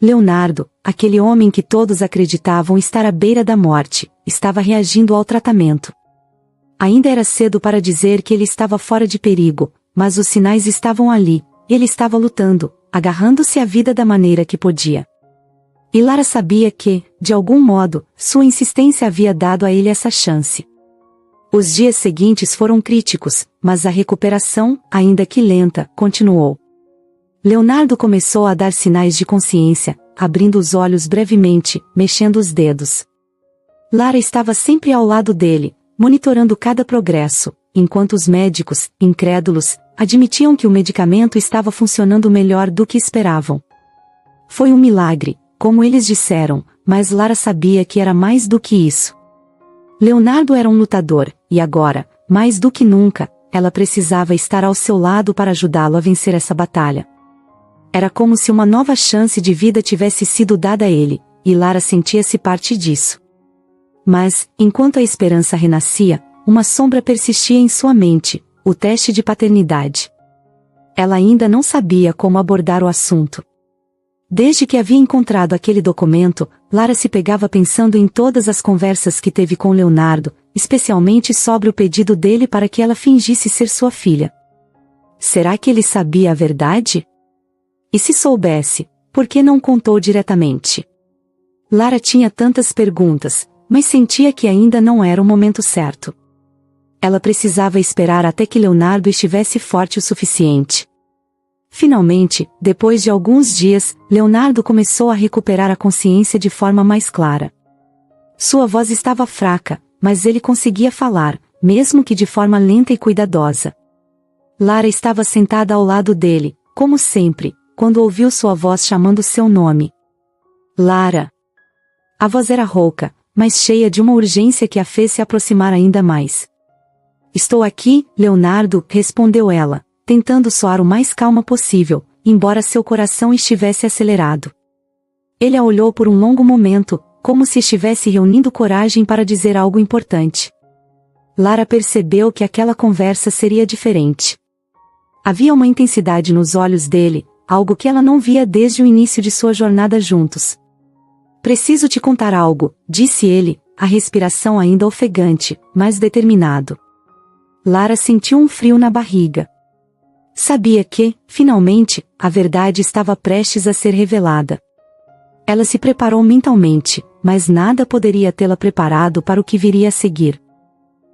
Leonardo, aquele homem que todos acreditavam estar à beira da morte, estava reagindo ao tratamento. Ainda era cedo para dizer que ele estava fora de perigo, mas os sinais estavam ali, ele estava lutando, agarrando-se à vida da maneira que podia. E Lara sabia que, de algum modo, sua insistência havia dado a ele essa chance. Os dias seguintes foram críticos, mas a recuperação, ainda que lenta, continuou. Leonardo começou a dar sinais de consciência, abrindo os olhos brevemente, mexendo os dedos. Lara estava sempre ao lado dele, monitorando cada progresso, enquanto os médicos, incrédulos, admitiam que o medicamento estava funcionando melhor do que esperavam. Foi um milagre, como eles disseram, mas Lara sabia que era mais do que isso. Leonardo era um lutador, e agora, mais do que nunca, ela precisava estar ao seu lado para ajudá-lo a vencer essa batalha. Era como se uma nova chance de vida tivesse sido dada a ele, e Lara sentia-se parte disso. Mas, enquanto a esperança renascia, uma sombra persistia em sua mente, o teste de paternidade. Ela ainda não sabia como abordar o assunto. Desde que havia encontrado aquele documento, Lara se pegava pensando em todas as conversas que teve com Leonardo, especialmente sobre o pedido dele para que ela fingisse ser sua filha. Será que ele sabia a verdade? E se soubesse, por que não contou diretamente? Lara tinha tantas perguntas, mas sentia que ainda não era o momento certo. Ela precisava esperar até que Leonardo estivesse forte o suficiente. Finalmente, depois de alguns dias, Leonardo começou a recuperar a consciência de forma mais clara. Sua voz estava fraca, mas ele conseguia falar, mesmo que de forma lenta e cuidadosa. Lara estava sentada ao lado dele, como sempre, quando ouviu sua voz chamando seu nome. Lara. A voz era rouca, mas cheia de uma urgência que a fez se aproximar ainda mais. Estou aqui, Leonardo, respondeu ela, tentando soar o mais calma possível, embora seu coração estivesse acelerado. Ele a olhou por um longo momento, como se estivesse reunindo coragem para dizer algo importante. Lara percebeu que aquela conversa seria diferente. Havia uma intensidade nos olhos dele, algo que ela não via desde o início de sua jornada juntos. Preciso te contar algo, disse ele, a respiração ainda ofegante, mas determinado. Lara sentiu um frio na barriga. Sabia que, finalmente, a verdade estava prestes a ser revelada. Ela se preparou mentalmente, mas nada poderia tê-la preparado para o que viria a seguir.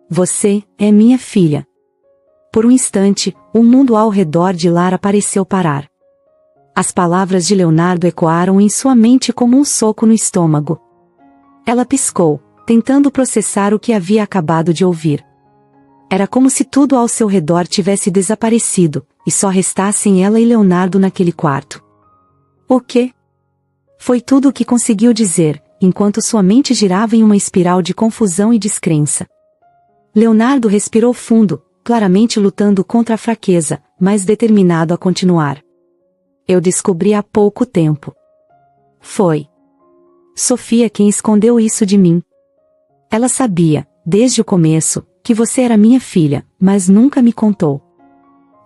Você é minha filha. Por um instante, o mundo ao redor de Lara pareceu parar. As palavras de Leonardo ecoaram em sua mente como um soco no estômago. Ela piscou, tentando processar o que havia acabado de ouvir. Era como se tudo ao seu redor tivesse desaparecido, e só restassem ela e Leonardo naquele quarto. O quê? Foi tudo o que conseguiu dizer, enquanto sua mente girava em uma espiral de confusão e descrença. Leonardo respirou fundo, claramente lutando contra a fraqueza, mas determinado a continuar. Eu descobri há pouco tempo. Foi Sofia quem escondeu isso de mim. Ela sabia, desde o começo, que você era minha filha, mas nunca me contou.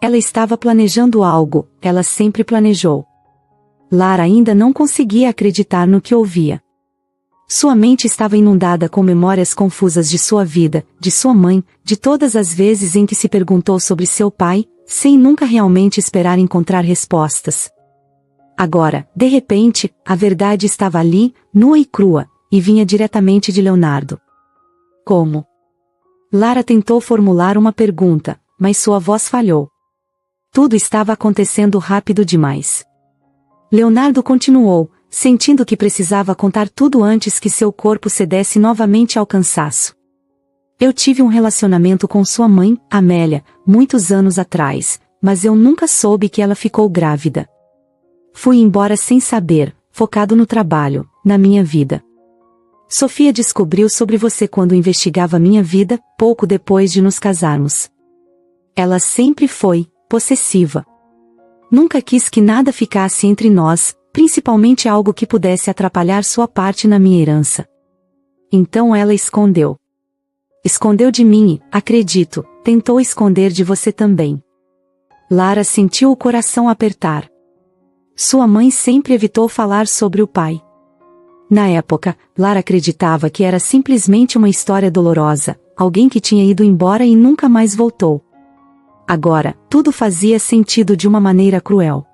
Ela estava planejando algo, ela sempre planejou. Lara ainda não conseguia acreditar no que ouvia. Sua mente estava inundada com memórias confusas de sua vida, de sua mãe, de todas as vezes em que se perguntou sobre seu pai, sem nunca realmente esperar encontrar respostas. Agora, de repente, a verdade estava ali, nua e crua, e vinha diretamente de Leonardo. Como? Lara tentou formular uma pergunta, mas sua voz falhou. Tudo estava acontecendo rápido demais. Leonardo continuou, sentindo que precisava contar tudo antes que seu corpo cedesse novamente ao cansaço. Eu tive um relacionamento com sua mãe, Amélia, muitos anos atrás, mas eu nunca soube que ela ficou grávida. Fui embora sem saber, focado no trabalho, na minha vida. Sofia descobriu sobre você quando investigava minha vida, pouco depois de nos casarmos. Ela sempre foi possessiva. Nunca quis que nada ficasse entre nós, principalmente algo que pudesse atrapalhar sua parte na minha herança. Então ela escondeu. Escondeu de mim, acredito, tentou esconder de você também. Lara sentiu o coração apertar. Sua mãe sempre evitou falar sobre o pai. Na época, Lara acreditava que era simplesmente uma história dolorosa, alguém que tinha ido embora e nunca mais voltou. Agora, tudo fazia sentido de uma maneira cruel.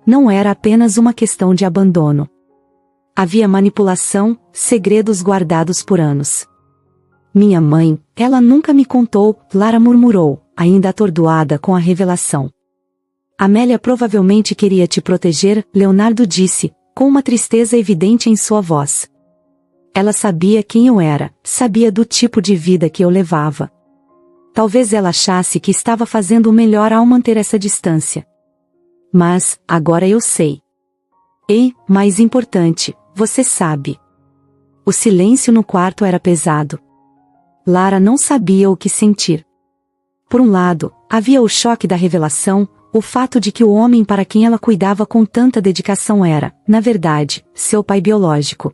Não era apenas uma questão de abandono. Havia manipulação, segredos guardados por anos. Minha mãe, ela nunca me contou, Lara murmurou, ainda atordoada com a revelação. Amélia provavelmente queria te proteger, Leonardo disse, com uma tristeza evidente em sua voz. Ela sabia quem eu era, sabia do tipo de vida que eu levava. Talvez ela achasse que estava fazendo o melhor ao manter essa distância. Mas, agora eu sei. E, mais importante, você sabe. O silêncio no quarto era pesado. Lara não sabia o que sentir. Por um lado, havia o choque da revelação, o fato de que o homem para quem ela cuidava com tanta dedicação era, na verdade, seu pai biológico.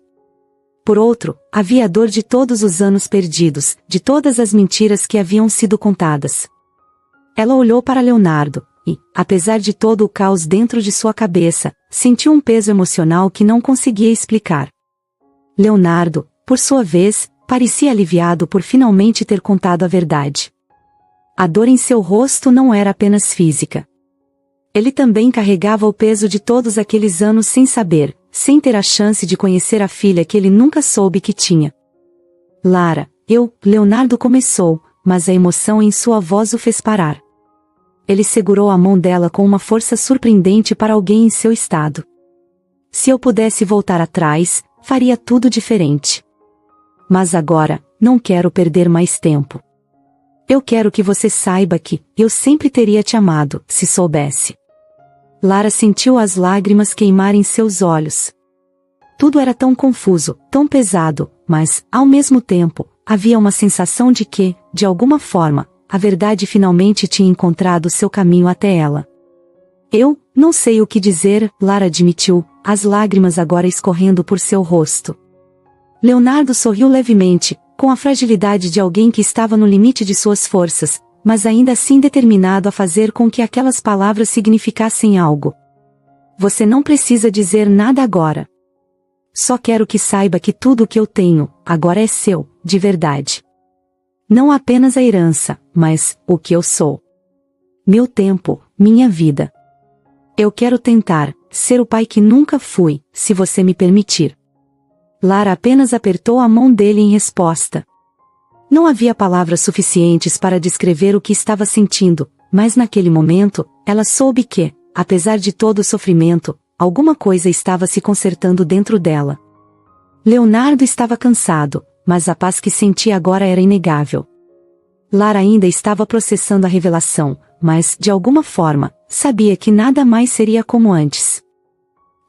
Por outro, havia a dor de todos os anos perdidos, de todas as mentiras que haviam sido contadas. Ela olhou para Leonardo, e, apesar de todo o caos dentro de sua cabeça, sentiu um peso emocional que não conseguia explicar. Leonardo, por sua vez, parecia aliviado por finalmente ter contado a verdade. A dor em seu rosto não era apenas física. Ele também carregava o peso de todos aqueles anos sem saber, sem ter a chance de conhecer a filha que ele nunca soube que tinha. Lara, Leonardo começou, mas a emoção em sua voz o fez parar. Ele segurou a mão dela com uma força surpreendente para alguém em seu estado. Se eu pudesse voltar atrás, faria tudo diferente. Mas agora, não quero perder mais tempo. Eu quero que você saiba que, eu sempre teria te amado, se soubesse. Lara sentiu as lágrimas queimar em seus olhos. Tudo era tão confuso, tão pesado, mas, ao mesmo tempo, havia uma sensação de que, de alguma forma, a verdade finalmente tinha encontrado seu caminho até ela. Eu não sei o que dizer, Lara admitiu, as lágrimas agora escorrendo por seu rosto. Leonardo sorriu levemente, com a fragilidade de alguém que estava no limite de suas forças, mas ainda assim determinado a fazer com que aquelas palavras significassem algo. Você não precisa dizer nada agora. Só quero que saiba que tudo o que eu tenho, agora é seu, de verdade. Não apenas a herança, mas o que eu sou. Meu tempo, minha vida. Eu quero tentar ser o pai que nunca fui, se você me permitir. Lara apenas apertou a mão dele em resposta. Não havia palavras suficientes para descrever o que estava sentindo, mas naquele momento, ela soube que, apesar de todo o sofrimento, alguma coisa estava se consertando dentro dela. Leonardo estava cansado, mas a paz que sentia agora era inegável. Lara ainda estava processando a revelação, mas, de alguma forma, sabia que nada mais seria como antes.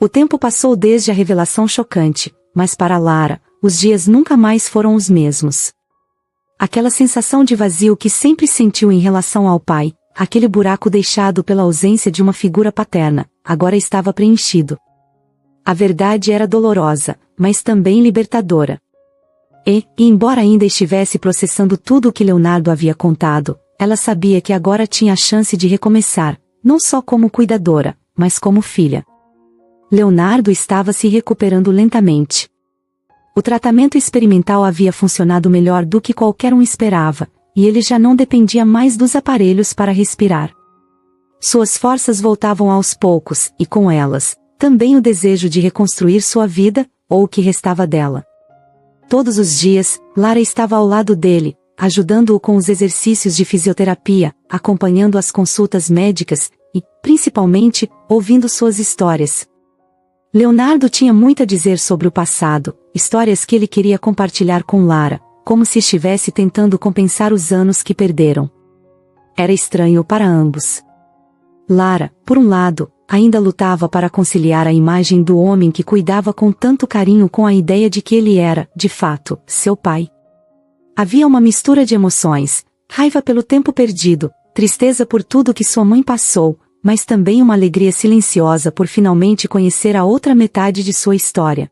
O tempo passou desde a revelação chocante, mas para Lara, os dias nunca mais foram os mesmos. Aquela sensação de vazio que sempre sentiu em relação ao pai, aquele buraco deixado pela ausência de uma figura paterna, agora estava preenchido. A verdade era dolorosa, mas também libertadora. E, embora ainda estivesse processando tudo o que Leonardo havia contado, ela sabia que agora tinha a chance de recomeçar, não só como cuidadora, mas como filha. Leonardo estava se recuperando lentamente. O tratamento experimental havia funcionado melhor do que qualquer um esperava, e ele já não dependia mais dos aparelhos para respirar. Suas forças voltavam aos poucos, e com elas, também o desejo de reconstruir sua vida, ou o que restava dela. Todos os dias, Lara estava ao lado dele, ajudando-o com os exercícios de fisioterapia, acompanhando as consultas médicas, e, principalmente, ouvindo suas histórias. Leonardo tinha muito a dizer sobre o passado, histórias que ele queria compartilhar com Lara, como se estivesse tentando compensar os anos que perderam. Era estranho para ambos. Lara, por um lado, ainda lutava para conciliar a imagem do homem que cuidava com tanto carinho com a ideia de que ele era, de fato, seu pai. Havia uma mistura de emoções, raiva pelo tempo perdido, tristeza por tudo que sua mãe passou, mas também uma alegria silenciosa por finalmente conhecer a outra metade de sua história.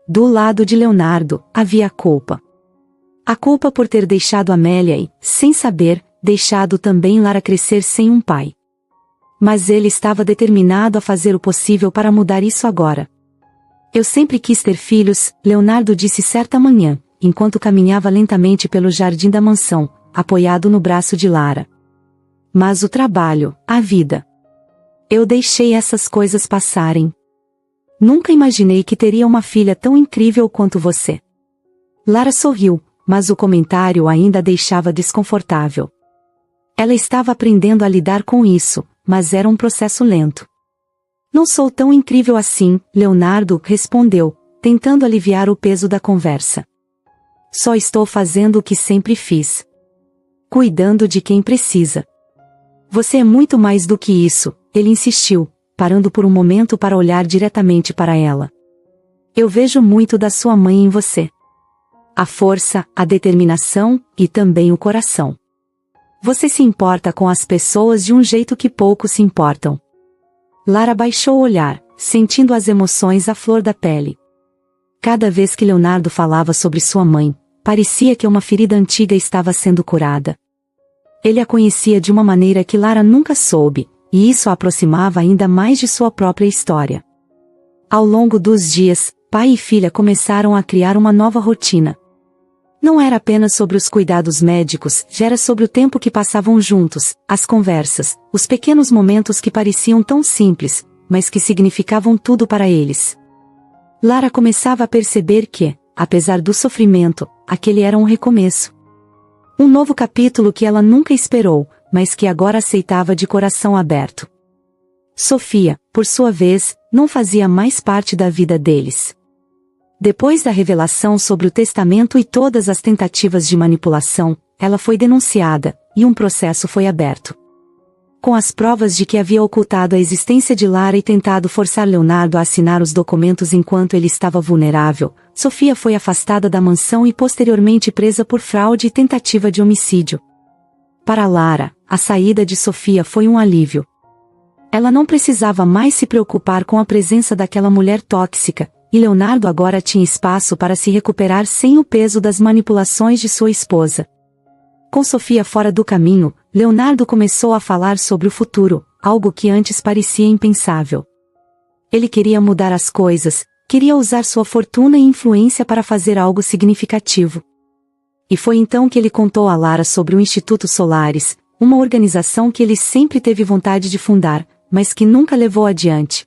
Do lado de Leonardo, havia a culpa. A culpa por ter deixado Amélia e, sem saber, deixado também Lara crescer sem um pai. Mas ele estava determinado a fazer o possível para mudar isso agora. Eu sempre quis ter filhos, Leonardo disse certa manhã, enquanto caminhava lentamente pelo jardim da mansão, apoiado no braço de Lara. Mas o trabalho, a vida. Eu deixei essas coisas passarem. Nunca imaginei que teria uma filha tão incrível quanto você. Lara sorriu, mas o comentário ainda a deixava desconfortável. Ela estava aprendendo a lidar com isso, mas era um processo lento. Não sou tão incrível assim, Leonardo respondeu, tentando aliviar o peso da conversa. Só estou fazendo o que sempre fiz. Cuidando de quem precisa. Você é muito mais do que isso, ele insistiu, parando por um momento para olhar diretamente para ela. Eu vejo muito da sua mãe em você. A força, a determinação, e também o coração. Você se importa com as pessoas de um jeito que poucos se importam. Lara baixou o olhar, sentindo as emoções à flor da pele. Cada vez que Leonardo falava sobre sua mãe, parecia que uma ferida antiga estava sendo curada. Ele a conhecia de uma maneira que Lara nunca soube, e isso a aproximava ainda mais de sua própria história. Ao longo dos dias, pai e filha começaram a criar uma nova rotina. Não era apenas sobre os cuidados médicos, já era sobre o tempo que passavam juntos, as conversas, os pequenos momentos que pareciam tão simples, mas que significavam tudo para eles. Lara começava a perceber que, apesar do sofrimento, aquele era um recomeço. Um novo capítulo que ela nunca esperou, mas que agora aceitava de coração aberto. Sofia, por sua vez, não fazia mais parte da vida deles. Depois da revelação sobre o testamento e todas as tentativas de manipulação, ela foi denunciada, e um processo foi aberto. Com as provas de que havia ocultado a existência de Lara e tentado forçar Leonardo a assinar os documentos enquanto ele estava vulnerável, Sofia foi afastada da mansão e posteriormente presa por fraude e tentativa de homicídio. Para Lara, a saída de Sofia foi um alívio. Ela não precisava mais se preocupar com a presença daquela mulher tóxica, e Leonardo agora tinha espaço para se recuperar sem o peso das manipulações de sua esposa. Com Sofia fora do caminho, Leonardo começou a falar sobre o futuro, algo que antes parecia impensável. Ele queria mudar as coisas, queria usar sua fortuna e influência para fazer algo significativo. E foi então que ele contou a Lara sobre o Instituto Solaris, uma organização que ele sempre teve vontade de fundar, mas que nunca levou adiante.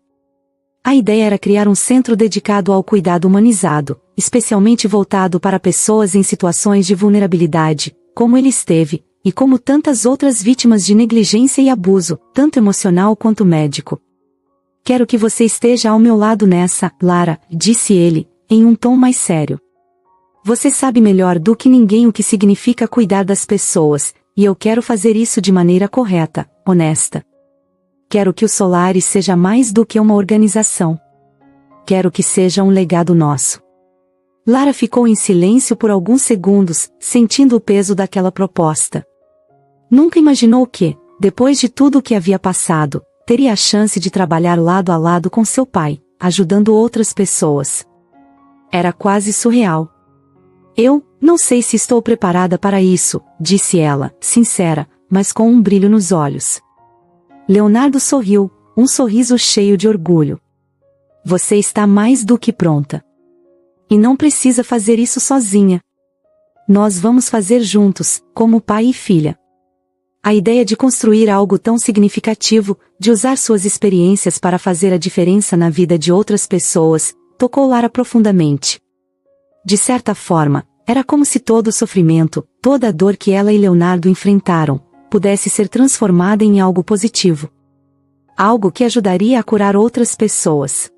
A ideia era criar um centro dedicado ao cuidado humanizado, especialmente voltado para pessoas em situações de vulnerabilidade, como ele esteve, e como tantas outras vítimas de negligência e abuso, tanto emocional quanto médico. Quero que você esteja ao meu lado nessa, Lara, disse ele, em um tom mais sério. Você sabe melhor do que ninguém o que significa cuidar das pessoas, e eu quero fazer isso de maneira correta, honesta. Quero que o Solaris seja mais do que uma organização. Quero que seja um legado nosso. Lara ficou em silêncio por alguns segundos, sentindo o peso daquela proposta. Nunca imaginou que, depois de tudo o que havia passado, teria a chance de trabalhar lado a lado com seu pai, ajudando outras pessoas. Era quase surreal. Eu não sei se estou preparada para isso, disse ela, sincera, mas com um brilho nos olhos. Leonardo sorriu, um sorriso cheio de orgulho. Você está mais do que pronta. E não precisa fazer isso sozinha. Nós vamos fazer juntos, como pai e filha. A ideia de construir algo tão significativo, de usar suas experiências para fazer a diferença na vida de outras pessoas, tocou Lara profundamente. De certa forma, era como se todo o sofrimento, toda a dor que ela e Leonardo enfrentaram, pudesse ser transformada em algo positivo. Algo que ajudaria a curar outras pessoas.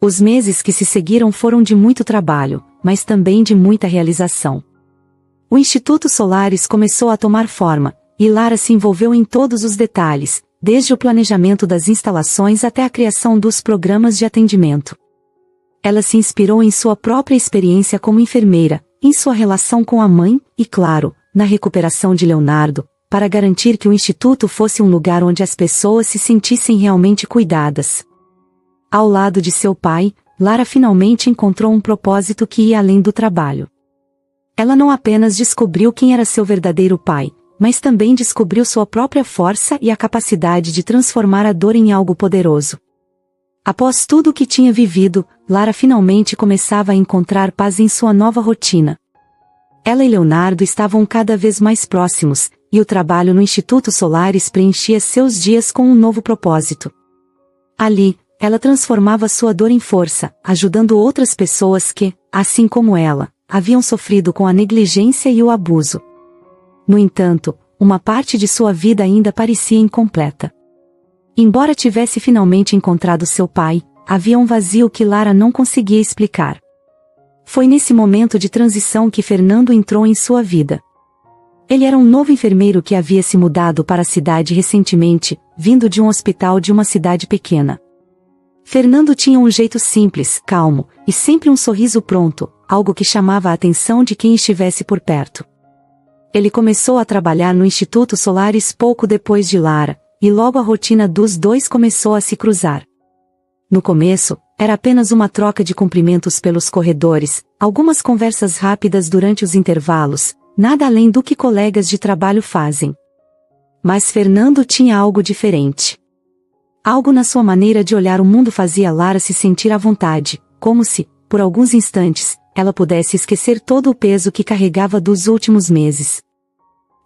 Os meses que se seguiram foram de muito trabalho, mas também de muita realização. O Instituto Solaris começou a tomar forma, e Lara se envolveu em todos os detalhes, desde o planejamento das instalações até a criação dos programas de atendimento. Ela se inspirou em sua própria experiência como enfermeira, em sua relação com a mãe, e claro, na recuperação de Leonardo, para garantir que o Instituto fosse um lugar onde as pessoas se sentissem realmente cuidadas. Ao lado de seu pai, Lara finalmente encontrou um propósito que ia além do trabalho. Ela não apenas descobriu quem era seu verdadeiro pai, mas também descobriu sua própria força e a capacidade de transformar a dor em algo poderoso. Após tudo o que tinha vivido, Lara finalmente começava a encontrar paz em sua nova rotina. Ela e Leonardo estavam cada vez mais próximos, e o trabalho no Instituto Solaris preenchia seus dias com um novo propósito. Ali, ela transformava sua dor em força, ajudando outras pessoas que, assim como ela, haviam sofrido com a negligência e o abuso. No entanto, uma parte de sua vida ainda parecia incompleta. Embora tivesse finalmente encontrado seu pai, havia um vazio que Lara não conseguia explicar. Foi nesse momento de transição que Fernando entrou em sua vida. Ele era um novo enfermeiro que havia se mudado para a cidade recentemente, vindo de um hospital de uma cidade pequena. Fernando tinha um jeito simples, calmo, e sempre um sorriso pronto, algo que chamava a atenção de quem estivesse por perto. Ele começou a trabalhar no Instituto Solaris pouco depois de Lara, e logo a rotina dos dois começou a se cruzar. No começo, era apenas uma troca de cumprimentos pelos corredores, algumas conversas rápidas durante os intervalos, nada além do que colegas de trabalho fazem. Mas Fernando tinha algo diferente. Algo na sua maneira de olhar o mundo fazia Lara se sentir à vontade, como se, por alguns instantes, ela pudesse esquecer todo o peso que carregava dos últimos meses.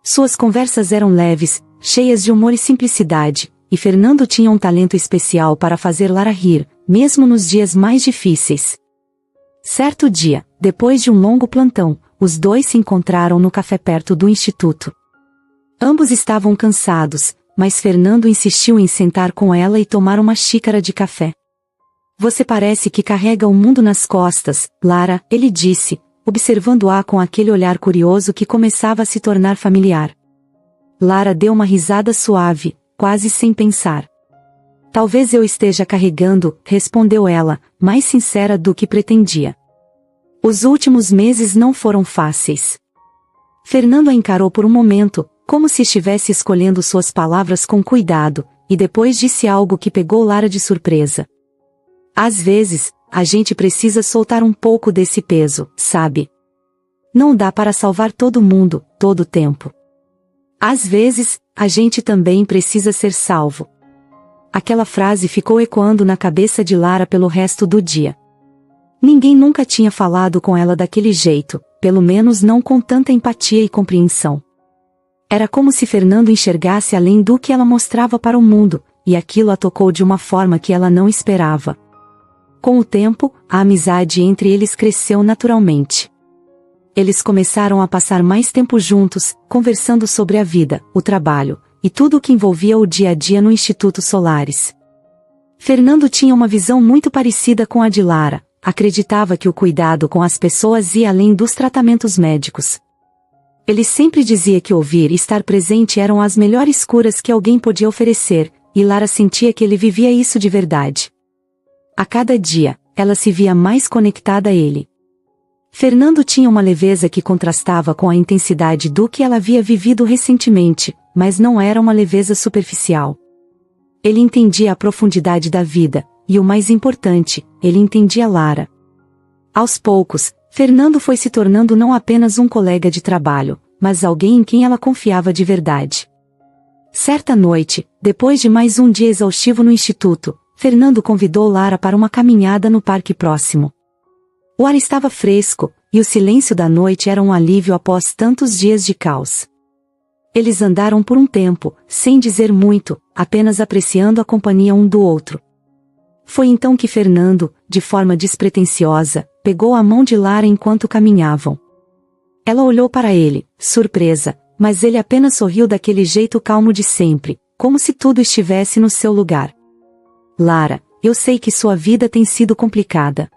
Suas conversas eram leves, cheias de humor e simplicidade, e Fernando tinha um talento especial para fazer Lara rir, mesmo nos dias mais difíceis. Certo dia, depois de um longo plantão, os dois se encontraram no café perto do instituto. Ambos estavam cansados, mas Fernando insistiu em sentar com ela e tomar uma xícara de café. Você parece que carrega o mundo nas costas, Lara, ele disse, observando-a com aquele olhar curioso que começava a se tornar familiar. Lara deu uma risada suave, quase sem pensar. Talvez eu esteja carregando, respondeu ela, mais sincera do que pretendia. Os últimos meses não foram fáceis. Fernando a encarou por um momento, como se estivesse escolhendo suas palavras com cuidado, e depois disse algo que pegou Lara de surpresa. Às vezes, a gente precisa soltar um pouco desse peso, sabe? Não dá para salvar todo mundo, todo o tempo. Às vezes, a gente também precisa ser salvo. Aquela frase ficou ecoando na cabeça de Lara pelo resto do dia. Ninguém nunca tinha falado com ela daquele jeito, pelo menos não com tanta empatia e compreensão. Era como se Fernando enxergasse além do que ela mostrava para o mundo, e aquilo a tocou de uma forma que ela não esperava. Com o tempo, a amizade entre eles cresceu naturalmente. Eles começaram a passar mais tempo juntos, conversando sobre a vida, o trabalho, e tudo o que envolvia o dia a dia no Instituto Solaris. Fernando tinha uma visão muito parecida com a de Lara, acreditava que o cuidado com as pessoas ia além dos tratamentos médicos. Ele sempre dizia que ouvir e estar presente eram as melhores curas que alguém podia oferecer, e Lara sentia que ele vivia isso de verdade. A cada dia, ela se via mais conectada a ele. Fernando tinha uma leveza que contrastava com a intensidade do que ela havia vivido recentemente, mas não era uma leveza superficial. Ele entendia a profundidade da vida, e o mais importante, ele entendia Lara. Aos poucos, Fernando foi se tornando não apenas um colega de trabalho, mas alguém em quem ela confiava de verdade. Certa noite, depois de mais um dia exaustivo no instituto, Fernando convidou Lara para uma caminhada no parque próximo. O ar estava fresco, e o silêncio da noite era um alívio após tantos dias de caos. Eles andaram por um tempo, sem dizer muito, apenas apreciando a companhia um do outro. Foi então que Fernando, de forma despretensiosa, pegou a mão de Lara enquanto caminhavam. Ela olhou para ele, surpresa, mas ele apenas sorriu daquele jeito calmo de sempre, como se tudo estivesse no seu lugar. Lara, eu sei que sua vida tem sido complicada.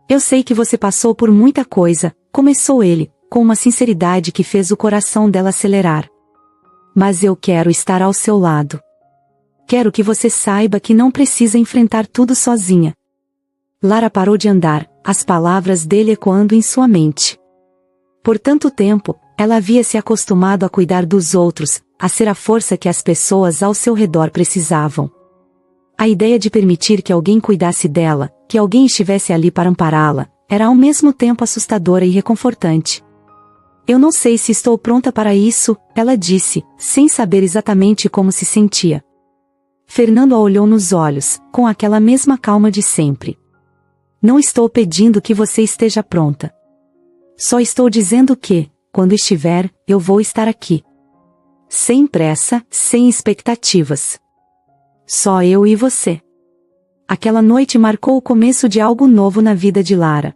Eu sei que você passou por muita coisa, começou ele, com uma sinceridade que fez o coração dela acelerar. Mas eu quero estar ao seu lado. Quero que você saiba que não precisa enfrentar tudo sozinha. Lara parou de andar, as palavras dele ecoando em sua mente. Por tanto tempo, ela havia se acostumado a cuidar dos outros, a ser a força que as pessoas ao seu redor precisavam. A ideia de permitir que alguém cuidasse dela, que alguém estivesse ali para ampará-la, era ao mesmo tempo assustadora e reconfortante. Eu não sei se estou pronta para isso, ela disse, sem saber exatamente como se sentia. Fernando a olhou nos olhos, com aquela mesma calma de sempre. Não estou pedindo que você esteja pronta. Só estou dizendo que, quando estiver, eu vou estar aqui. Sem pressa, sem expectativas. Só eu e você. Aquela noite marcou o começo de algo novo na vida de Lara.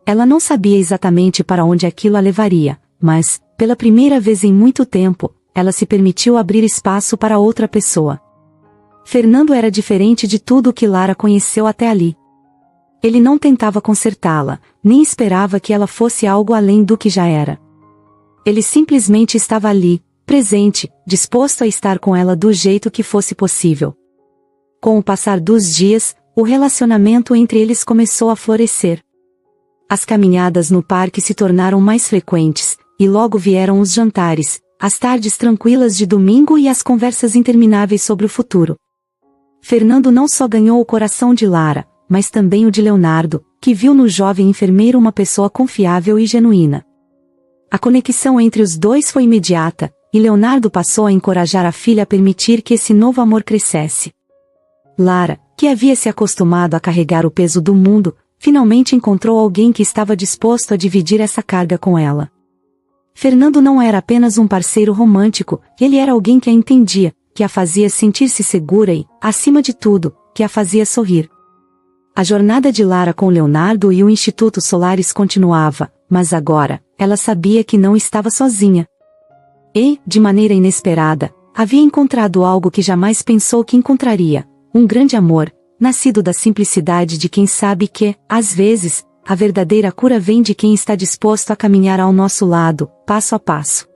Ela não sabia exatamente para onde aquilo a levaria, mas, pela primeira vez em muito tempo, ela se permitiu abrir espaço para outra pessoa. Fernando era diferente de tudo o que Lara conheceu até ali. Ele não tentava consertá-la, nem esperava que ela fosse algo além do que já era. Ele simplesmente estava ali, presente, disposto a estar com ela do jeito que fosse possível. Com o passar dos dias, o relacionamento entre eles começou a florescer. As caminhadas no parque se tornaram mais frequentes, e logo vieram os jantares, as tardes tranquilas de domingo e as conversas intermináveis sobre o futuro. Fernando não só ganhou o coração de Lara, mas também o de Leonardo, que viu no jovem enfermeiro uma pessoa confiável e genuína. A conexão entre os dois foi imediata, e Leonardo passou a encorajar a filha a permitir que esse novo amor crescesse. Lara, que havia se acostumado a carregar o peso do mundo, finalmente encontrou alguém que estava disposto a dividir essa carga com ela. Fernando não era apenas um parceiro romântico, ele era alguém que a entendia, que a fazia sentir-se segura e, acima de tudo, que a fazia sorrir. A jornada de Lara com Leonardo e o Instituto Solaris continuava, mas agora, ela sabia que não estava sozinha. E, de maneira inesperada, havia encontrado algo que jamais pensou que encontraria, um grande amor, nascido da simplicidade de quem sabe que, às vezes, a verdadeira cura vem de quem está disposto a caminhar ao nosso lado, passo a passo.